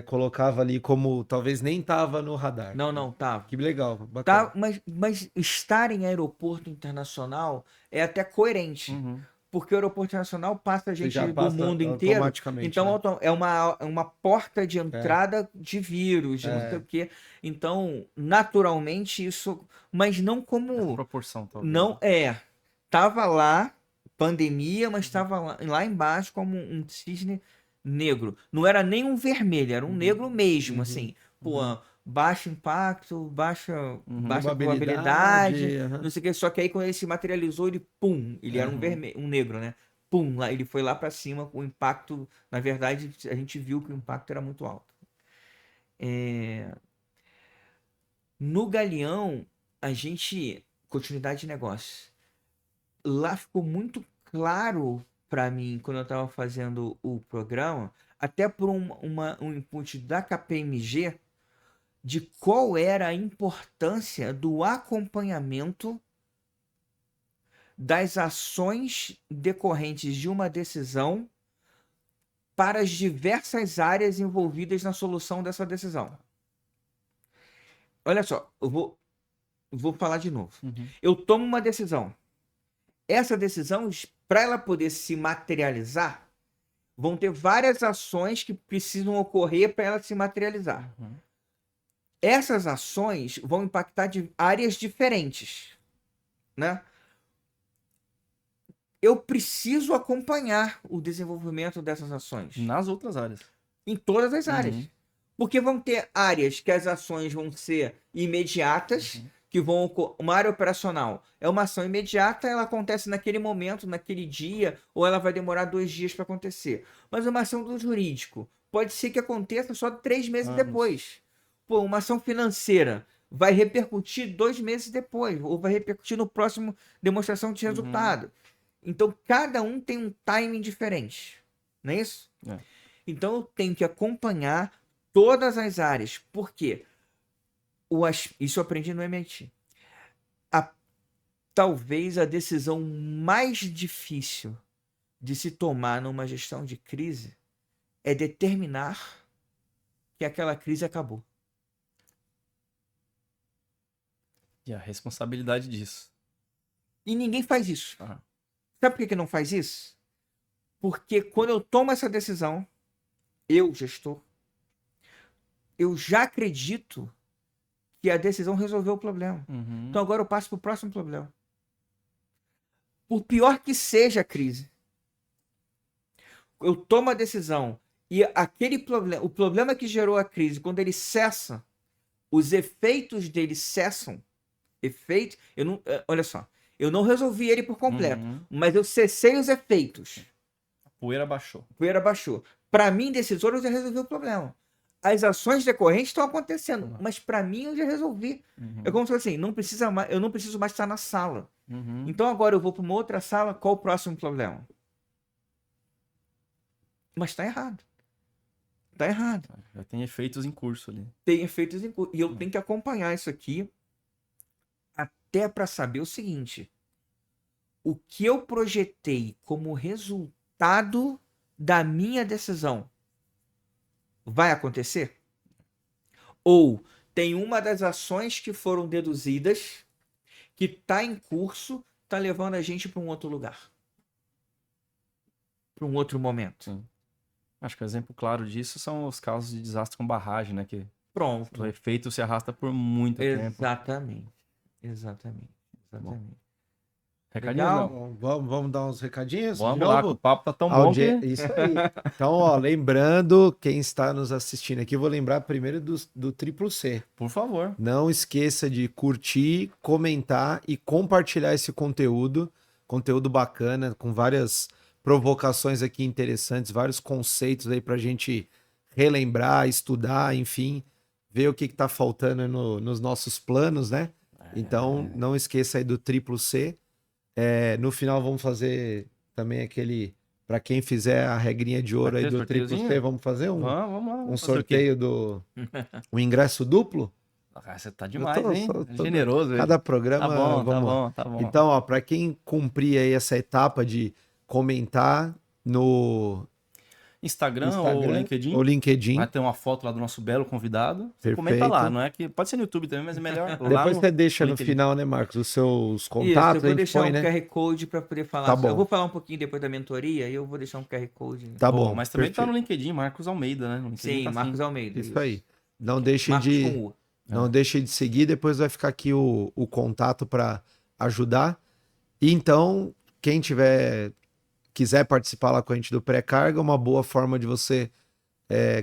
colocava ali como talvez nem estava no radar. Não, tava. Que legal, bacana. Tá, mas estar em aeroporto internacional é até coerente. Uhum. Porque o aeroporto internacional passa Você gente já do passa mundo inteiro. automaticamente, Então né? é uma porta de entrada de vírus, de não sei o quê. Então, naturalmente, isso. Mas não Essa como. proporção, talvez. Não é. Tava lá, pandemia, mas estava lá embaixo como um cisne negro. Não era nem um vermelho, era um negro mesmo, assim. Pô, baixo impacto, baixa probabilidade, aham. não sei o que. Só que aí quando ele se materializou, ele pum, ele era um vermelho, um negro, né? Pum, lá ele foi lá para cima com o impacto. Na verdade, a gente viu que o impacto era muito alto. No Galeão, a gente continuidade de negócio. Lá ficou muito claro para mim quando eu estava fazendo o programa, até por um input da KPMG, de qual era a importância do acompanhamento das ações decorrentes de uma decisão para as diversas áreas envolvidas na solução dessa decisão. Olha só, eu vou falar de novo. Eu tomo uma decisão. Essa decisão, para ela poder se materializar, vão ter várias ações que precisam ocorrer para ela se materializar. Essas ações vão impactar de áreas diferentes, né? Eu preciso acompanhar o desenvolvimento dessas ações Nas outras áreas. em todas as áreas. Porque vão ter áreas que as ações vão ser imediatas, que vão uma área operacional é uma ação imediata, ela acontece naquele momento, naquele dia, ou ela vai demorar 2 dias para acontecer. Mas uma ação do jurídico pode ser que aconteça só 3 meses depois. Pô, uma ação financeira vai repercutir 2 meses depois, ou vai repercutir no próximo demonstração de resultado. Então, cada um tem um timing diferente. Não é isso? Então, eu tenho que acompanhar todas as áreas. Por quê? Isso eu aprendi no MIT. Talvez a decisão mais difícil de se tomar numa gestão de crise é determinar que aquela crise acabou. E a responsabilidade disso. E ninguém faz isso. Sabe por que não faz isso? Porque quando eu tomo essa decisão, eu, gestor, eu já acredito que a decisão resolveu o problema. Então agora eu passo para o próximo problema. Por pior que seja a crise, eu tomo a decisão e aquele problema, o problema que gerou a crise, quando ele cessa, os efeitos dele cessam. Olha só, eu não resolvi ele por completo, mas eu cessei os efeitos. A poeira baixou. Para mim, decisor, eu já resolvi o problema. As ações decorrentes estão acontecendo, mas para mim eu já resolvi. É como se fosse assim, eu não preciso mais estar na sala. Então agora eu vou para uma outra sala, qual o próximo problema? Mas está errado. Está errado. Já tem efeitos em curso ali. Tem efeitos em curso. E eu tenho que acompanhar isso aqui até para saber o seguinte: o que eu projetei como resultado da minha decisão vai acontecer? Ou tem uma das ações que foram deduzidas que está em curso, está levando a gente para um outro lugar, para um outro momento. Acho que o exemplo claro disso são os casos de desastre com barragem, né? Que Pronto. o efeito se arrasta por muito tempo. Exatamente. Recadinho, Legal. Léo? Vamos dar uns recadinhos? Vamos de lá, novo? que o papo tá tão bom que... Isso aí. Então, ó, lembrando, quem está nos assistindo aqui, vou lembrar primeiro do Triplo C. Por favor. Não esqueça de curtir, comentar e compartilhar esse conteúdo. Conteúdo bacana, com várias provocações aqui interessantes, vários conceitos aí pra gente relembrar, estudar, enfim, ver o que tá faltando nos nossos planos, né? Então, não esqueça aí do triplo C. No final, vamos fazer também aquele... Para quem fizer a regrinha de ouro Vai aí ter do triplo C, sorteiozinho? vamos fazer Vamos lá. um Vamos fazer o quê? sorteio do um ingresso duplo? Ah, você tá Eu demais, hein? tô Generoso. cada Tá programa, bom, tá vamos lá. bom, tá bom. Então, ó, para quem cumprir aí essa etapa de comentar no Instagram ou Instagram LinkedIn. ou LinkedIn, Vai ter uma foto lá do nosso belo convidado. Você comenta lá, perfeito. não é que... Pode ser no YouTube também, mas é melhor lá Depois no você deixa no LinkedIn. final, né, Marcos, os seus Isso, contatos, eu a vou gente deixar põe, um né? QR Code para poder falar. Tá Eu bom, vou falar um pouquinho depois da mentoria e eu vou deixar um QR Code. tá Boa, bom, mas também tá no perfeito. LinkedIn, Marcos Almeida, né? No LinkedIn Sim, tá assim. Marcos Almeida. Isso aí. Não deixe Marcos de, com U. não deixe de seguir, depois vai ficar aqui o contato para ajudar. E então, quem quiser participar lá com a gente do pré-carga, uma boa forma de você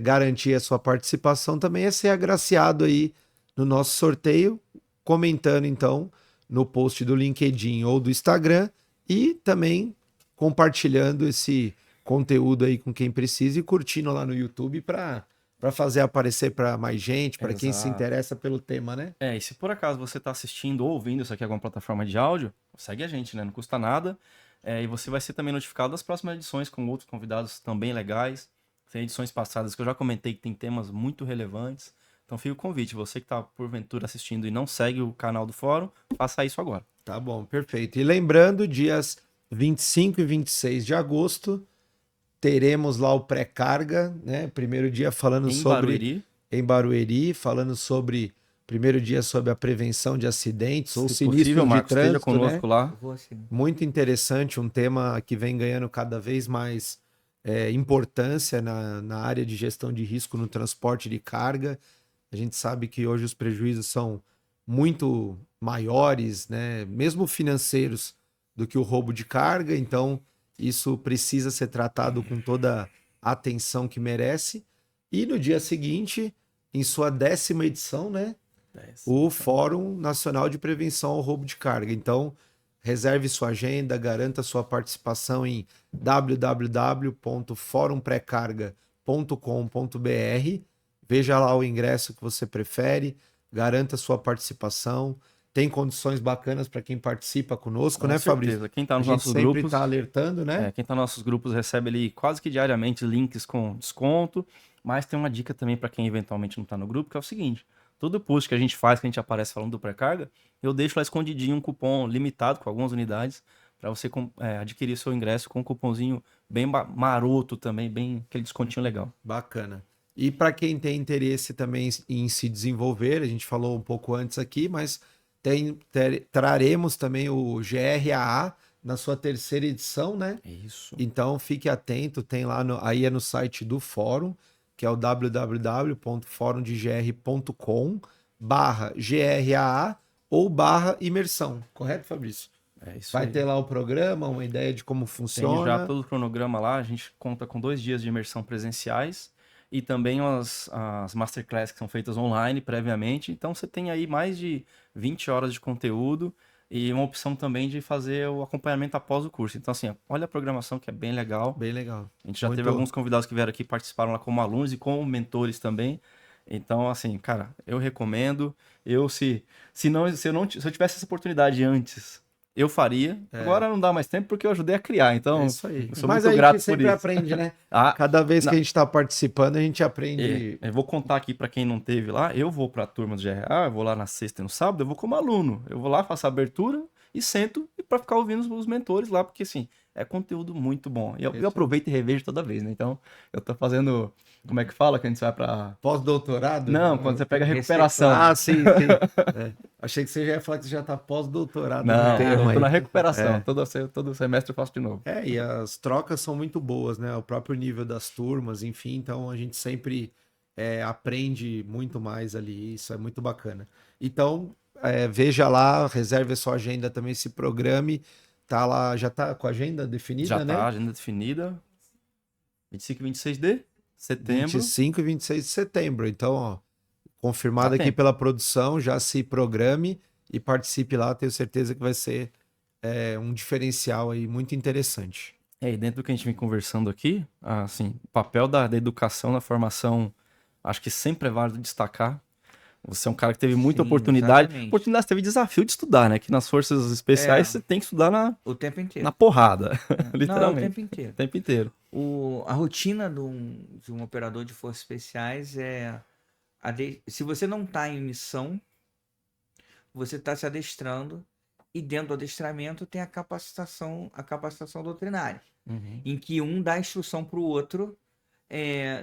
garantir a sua participação também é ser agraciado aí no nosso sorteio, comentando então no post do LinkedIn ou do Instagram e também compartilhando esse conteúdo aí com quem precisa e curtindo lá no YouTube para fazer aparecer para mais gente, para quem se Exato. interessa pelo tema, né? E se por acaso você tá assistindo ou ouvindo isso aqui em alguma plataforma de áudio, segue a gente, né? Não custa nada. E você vai ser também notificado das próximas edições com outros convidados também legais. Tem edições passadas que eu já comentei que tem temas muito relevantes. Então fica o convite, você que está porventura assistindo e não segue o canal do fórum, faça isso agora. Tá bom, perfeito. E lembrando, dias 25 e 26 de agosto, teremos lá o pré-carga, né? Primeiro dia falando sobre... Em Barueri, falando sobre... Primeiro dia sobre a prevenção de acidentes ou Se sinistros possível, de Marcos, esteja trânsito, conosco né? lá. Eu vou assim. Muito interessante, um tema que vem ganhando cada vez mais importância na área de gestão de risco no transporte de carga. A gente sabe que hoje os prejuízos são muito maiores, né, mesmo financeiros, do que o roubo de carga, então isso precisa ser tratado com toda a atenção que merece. E no dia seguinte, em sua 10ª edição, né, o Fórum Nacional de Prevenção ao Roubo de Carga. Então, reserve sua agenda, garanta sua participação em www.forumprecarga.com.br. Veja lá o ingresso que você prefere, garanta sua participação. Tem condições bacanas para quem participa conosco, né, Fabrício? Quem está nos A gente nossos sempre grupos, está alertando, né? quem está nos nossos grupos recebe ali quase que diariamente links com desconto. Mas tem uma dica também para quem eventualmente não está no grupo, que é o seguinte: todo post que a gente faz, que a gente aparece falando do pré-carga, eu deixo lá escondidinho um cupom limitado com algumas unidades para você adquirir seu ingresso com um cupomzinho bem maroto também, bem aquele descontinho legal. Bacana. E para quem tem interesse também em se desenvolver, a gente falou um pouco antes aqui, mas traremos também o GRAA na sua 3ª edição, né? Isso. Então fique atento, tem lá aí no site do fórum, que é o www.forumdegr.com/GRAA ou /imersão, correto, Fabrício? É isso Vai aí. ter lá o programa, uma ideia de como Tem já funciona. todo o cronograma lá, a gente conta com 2 dias de imersão presenciais e também as masterclass que são feitas online previamente. Então você tem aí mais de 20 horas de conteúdo e uma opção também de fazer o acompanhamento após o curso. Então assim, olha a programação que é bem legal. Bem legal. A gente já teve alguns convidados que vieram aqui, participaram lá como alunos e como mentores também. Então, assim, cara, eu recomendo. Se eu tivesse essa oportunidade antes, eu faria. Agora não dá mais tempo porque eu ajudei a criar. Então, É isso aí. eu sou Mas muito a grato gente por sempre isso. aprende, né? Ah, Cada vez não. que a gente está participando, a gente aprende. Eu vou contar aqui para quem não teve lá. Eu vou para a turma do GRA, eu vou lá na sexta e no sábado, eu vou como aluno. Eu vou lá, faço a abertura e sento para ficar ouvindo os mentores lá, porque assim, é conteúdo muito bom. E eu aproveito e revejo toda vez, né? Então, eu tô fazendo, como é que fala que a gente vai para Pós-doutorado? Não, quando você pega a recuperação. Ah, sim, sim. Achei que você já ia falar que você já está pós-doutorado no Não, tema eu aí. tô na recuperação. Todo semestre eu faço de novo. E as trocas são muito boas, né? O próprio nível das turmas, enfim, então a gente sempre aprende muito mais ali, isso é muito bacana. Então, veja lá, reserve a sua agenda também, se programe, tá lá, já tá com a agenda definida, Já né? tá, agenda definida. 25 e 26 de setembro. 25 e 26 de setembro, então, ó, confirmado Dá aqui tempo. pela produção, já se programe e participe lá, tenho certeza que vai ser um diferencial aí muito interessante. E dentro do que a gente vem conversando aqui, assim, o papel da educação na formação, acho que sempre é válido destacar. Você é um cara que teve muita Sim, oportunidade. exatamente. Oportunidade, você teve desafio de estudar, né? Que nas forças especiais É. você tem que estudar O tempo inteiro. na porrada, Não, é o literalmente. tempo inteiro. O tempo inteiro. A rotina de um operador de forças especiais é... Se você não está em missão, você está se adestrando, e dentro do adestramento tem a capacitação doutrinária, em que um dá instrução para o outro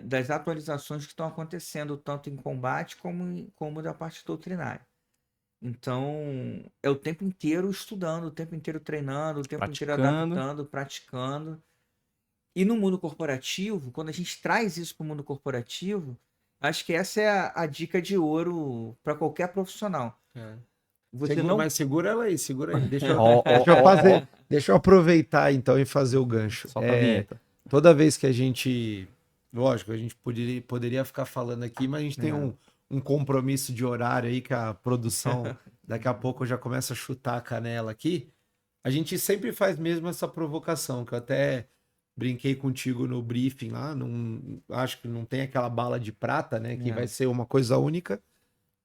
das atualizações que estão acontecendo, tanto em combate como da parte doutrinária. Então, é o tempo inteiro estudando, o tempo inteiro treinando, o tempo inteiro Praticando. adaptando, praticando. E no mundo corporativo, quando a gente traz isso para o mundo corporativo, acho que essa é a dica de ouro para qualquer profissional. Você não... Mas segura ela aí, segura aí. Deixa eu, Ó, ó, deixa eu ó, fazer, deixa eu aproveitar então e fazer o gancho. Solta a vinheta. Toda vez que a gente, lógico, a gente poderia ficar falando aqui, mas a gente tem um compromisso de horário aí que a produção daqui a pouco já começa a chutar a canela aqui. A gente sempre faz mesmo essa provocação, que eu até brinquei contigo no briefing lá, acho que não tem aquela bala de prata, né, que vai ser uma coisa única,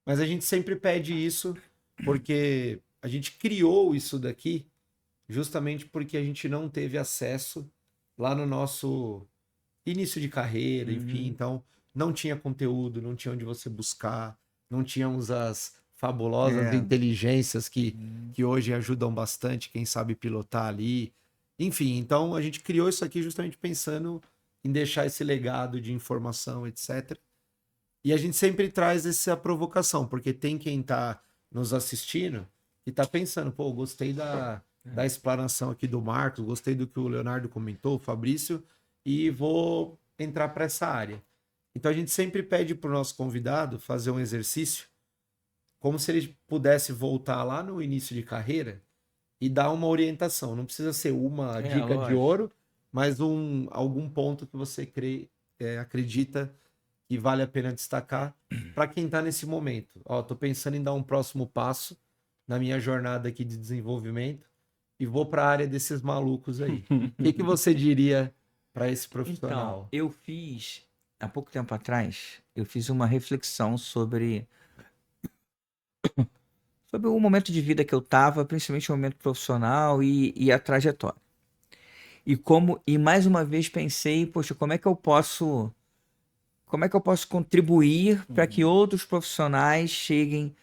mas a gente sempre pede isso porque a gente criou isso daqui justamente porque a gente não teve acesso lá no nosso início de carreira, enfim, então não tinha conteúdo, não tinha onde você buscar, não tínhamos as fabulosas inteligências que hoje ajudam bastante quem sabe pilotar ali. Enfim, então a gente criou isso aqui justamente pensando em deixar esse legado de informação, etc. E a gente sempre traz essa provocação, porque tem quem tá nos assistindo e tá pensando, pô, gostei da explanação aqui do Marcos, gostei do que o Leonardo comentou, o Fabrício, e vou entrar para essa área. Então a gente sempre pede para o nosso convidado fazer um exercício como se ele pudesse voltar lá no início de carreira e dar uma orientação. Não precisa ser uma dica de ouro, mas algum ponto que você acredita que vale a pena destacar para quem está nesse momento. Estou pensando em dar um próximo passo na minha jornada aqui de desenvolvimento e vou para a área desses malucos aí. O que você diria para esse profissional? Então, eu fiz, há pouco tempo atrás, eu fiz uma reflexão sobre o momento de vida que eu estava, principalmente o momento profissional e a trajetória. E mais uma vez pensei, poxa, como é que eu posso contribuir para que outros profissionais cheguem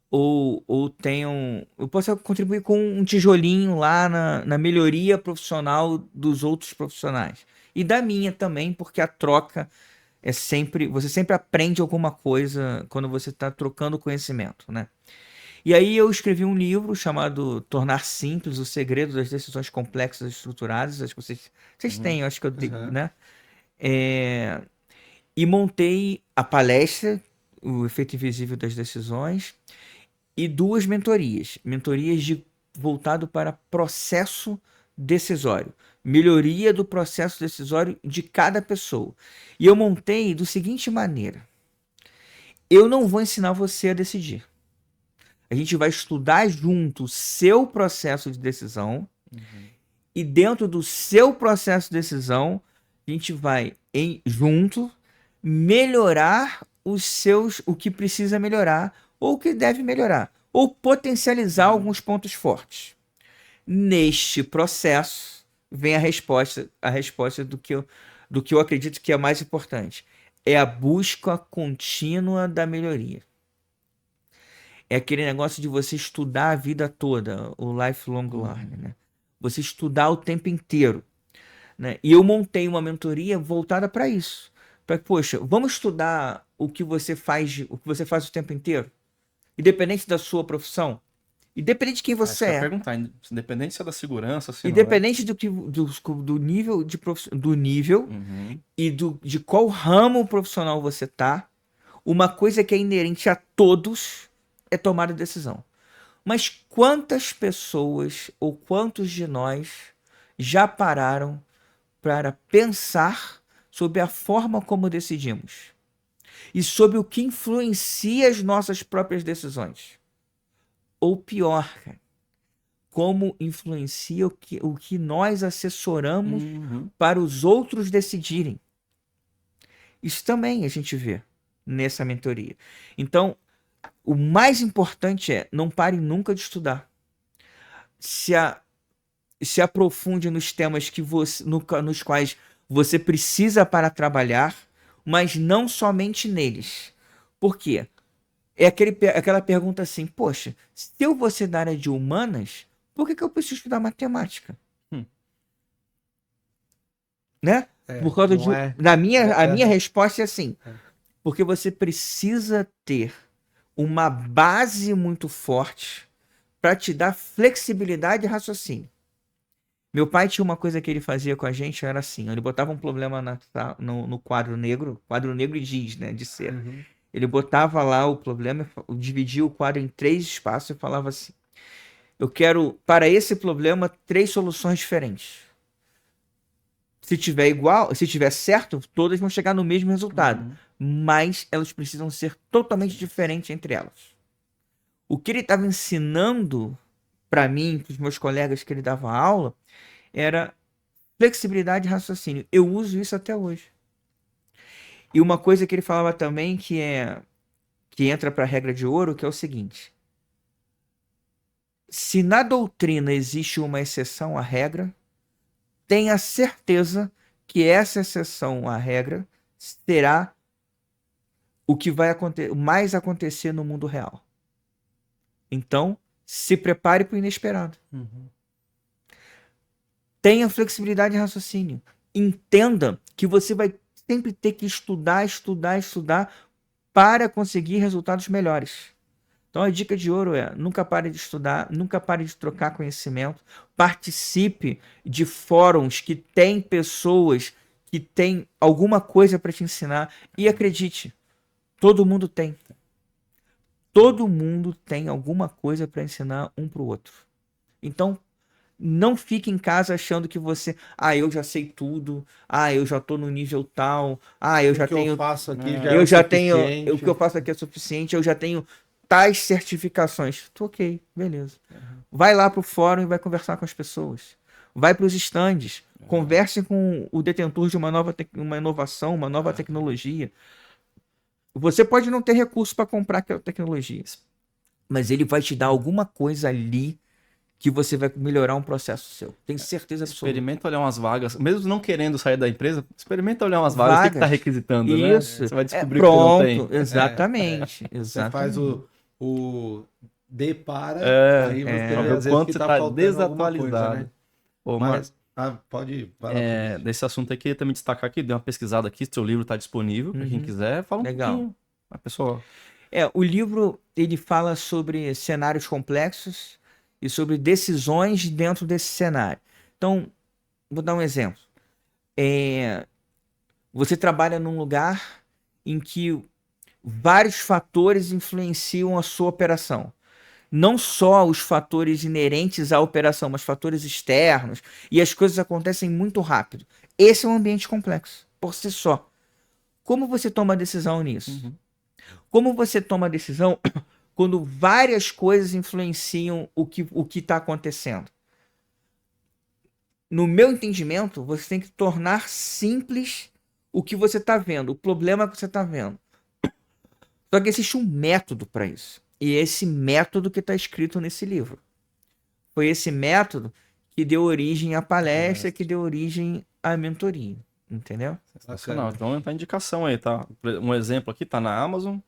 ou tenham... Eu posso contribuir com um tijolinho lá na melhoria profissional dos outros profissionais. E da minha também, porque a troca é sempre... Você sempre aprende alguma coisa quando você está trocando conhecimento, né? E aí eu escrevi um livro chamado Tornar Simples o Segredo das Decisões Complexas e Estruturadas. Acho que vocês têm, acho que eu digo, né? E montei a palestra, o Efeito Invisível das Decisões, e 2 mentorias. Mentorias voltado para processo decisório. Melhoria do processo decisório de cada pessoa. E eu montei da seguinte maneira. Eu não vou ensinar você a decidir. A gente vai estudar junto o seu processo de decisão. E dentro do seu processo de decisão, a gente vai junto melhorar o que precisa melhorar ou o que deve melhorar, ou potencializar alguns pontos fortes. Neste processo vem a resposta do que eu acredito que é mais importante. É a busca contínua da melhoria. É aquele negócio de você estudar a vida toda, o lifelong learning, né? Você estudar o tempo inteiro, né? E eu montei uma mentoria voltada para isso. Para, poxa, vamos estudar o que você faz o tempo inteiro? Independente da sua profissão? Independente de quem você é. Perguntar, independente se é da segurança, se independente do nível e de qual ramo profissional você tá, uma coisa que é inerente a todos é tomar a decisão. Mas quantas pessoas ou quantos de nós já pararam para pensar sobre a forma como decidimos e sobre o que influencia as nossas próprias decisões? Ou pior, cara, como influencia o que nós assessoramos para os outros decidirem. Isso também a gente vê nessa mentoria. Então, O mais importante é não pare nunca de estudar. Se aprofunde nos temas nos quais você precisa para trabalhar, mas não somente neles. Por quê? É aquela pergunta assim, poxa, se eu vou ser da área de humanas, por que eu preciso estudar matemática? Né? Por causa não é. a minha resposta é assim, porque você precisa ter uma base muito forte para te dar flexibilidade e raciocínio. Meu pai tinha uma coisa que ele fazia com a gente, era assim, ele botava um problema no quadro negro e giz, né, de cera. Ele botava lá o problema, dividia o quadro em 3 espaços e falava assim, eu quero, para esse problema, 3 soluções diferentes. Se tiver igual, se tiver certo, todas vão chegar no mesmo resultado. Mas elas precisam ser totalmente diferentes entre elas. O que ele estava ensinando para mim, para os meus colegas que ele dava aula, era flexibilidade e raciocínio. Eu uso isso até hoje. E uma coisa que ele falava também que entra para a regra de ouro, que é o seguinte: se na doutrina existe uma exceção à regra, tenha certeza que essa exceção à regra será o que vai mais acontecer no mundo real. Então, se prepare para o inesperado. Tenha flexibilidade de raciocínio. Entenda que você vai sempre ter que estudar para conseguir resultados melhores. Então a dica de ouro é: nunca pare de estudar, nunca pare de trocar conhecimento, participe de fóruns que tem pessoas que têm alguma coisa para te ensinar e acredite, todo mundo tem. Todo mundo tem alguma coisa para ensinar um para o outro. Então, não fique em casa achando que você, eu já sei tudo, eu já tô no nível tal, eu já tenho, o que eu faço aqui o que eu faço aqui é suficiente, eu já tenho tais certificações. Tô ok, beleza. Vai lá pro fórum e vai conversar com as pessoas. Vai para os estandes, converse com o detentor de uma inovação, uma nova tecnologia. Você pode não ter recurso para comprar aquela tecnologia, mas ele vai te dar alguma coisa ali que você vai melhorar um processo seu. Tenho certeza absoluta. Experimenta olhar umas vagas, mesmo não querendo sair da empresa, experimenta olhar umas vagas, o que tá requisitando, isso, né? Você vai descobrir que não tem. Exatamente, Você faz o aí você vê vê às vezes que tá desatualizado, né? Pô, mas pode ir. Desse assunto aqui, também destacar aqui, dei uma pesquisada aqui, seu livro tá disponível, para quem quiser, fala um pouquinho. A pessoa... o livro, ele fala sobre cenários complexos e sobre decisões dentro desse cenário. Então, vou dar um exemplo. Você trabalha num lugar em que vários fatores influenciam a sua operação. Não só os fatores inerentes à operação, mas fatores externos, e as coisas acontecem muito rápido. Esse é um ambiente complexo, por si só. Como você toma decisão nisso? Como você toma decisão quando várias coisas influenciam o que está acontecendo? No meu entendimento, você tem que tornar simples o que você está vendo, o problema que você está vendo. Só que existe um método para isso. E é esse método que está escrito nesse livro. Foi esse método que deu origem à palestra, que deu origem à mentoria. Entendeu? Sensacional. Então tá a indicação aí, tá? Um exemplo aqui tá na Amazon.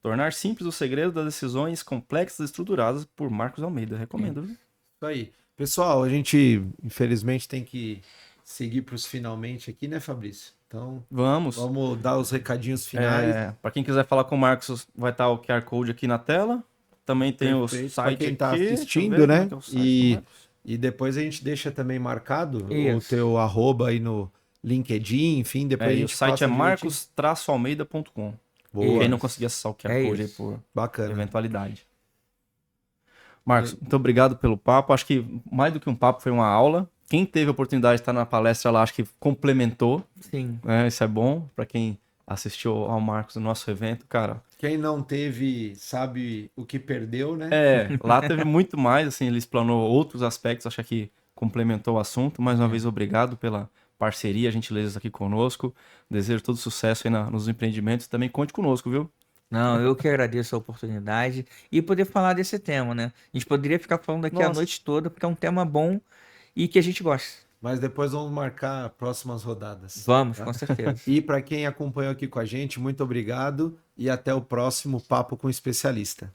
Tornar simples o segredo das decisões complexas e estruturadas por Marcos Almeida. Recomendo. Viu? Isso aí. Pessoal, a gente infelizmente tem que seguir para os finalmente aqui, né, Fabrício? Então, vamos dar os recadinhos finais. Para quem quiser falar com o Marcos, vai estar o QR Code aqui na tela. Também tem o site pra quem tá aqui, assistindo, né? E depois a gente deixa também marcado o teu @ aí no LinkedIn, enfim, depois a gente o site é marcos-almeida.com. Quem não conseguir acessar o QR Code aí por eventualidade. Marcos, muito obrigado pelo papo. Acho que mais do que um papo, foi uma aula. Quem teve a oportunidade de estar na palestra lá, acho que complementou. Sim. Isso é bom para quem assistiu ao Marcos no nosso evento, cara. Quem não teve, sabe o que perdeu, né? Lá teve muito mais, assim, ele explanou outros aspectos, acho que complementou o assunto. Mais uma vez, obrigado pela parceria, gentilezas aqui conosco. Desejo todo sucesso aí nos empreendimentos. Também conte conosco, viu? Não, eu que agradeço a oportunidade e poder falar desse tema, né? A gente poderia ficar falando aqui a Nossa, noite toda, porque é um tema bom e que a gente gosta. Mas depois vamos marcar próximas rodadas. Vamos, Tá? com certeza. E para quem acompanhou aqui com a gente, muito obrigado e até o próximo Papo com o Especialista.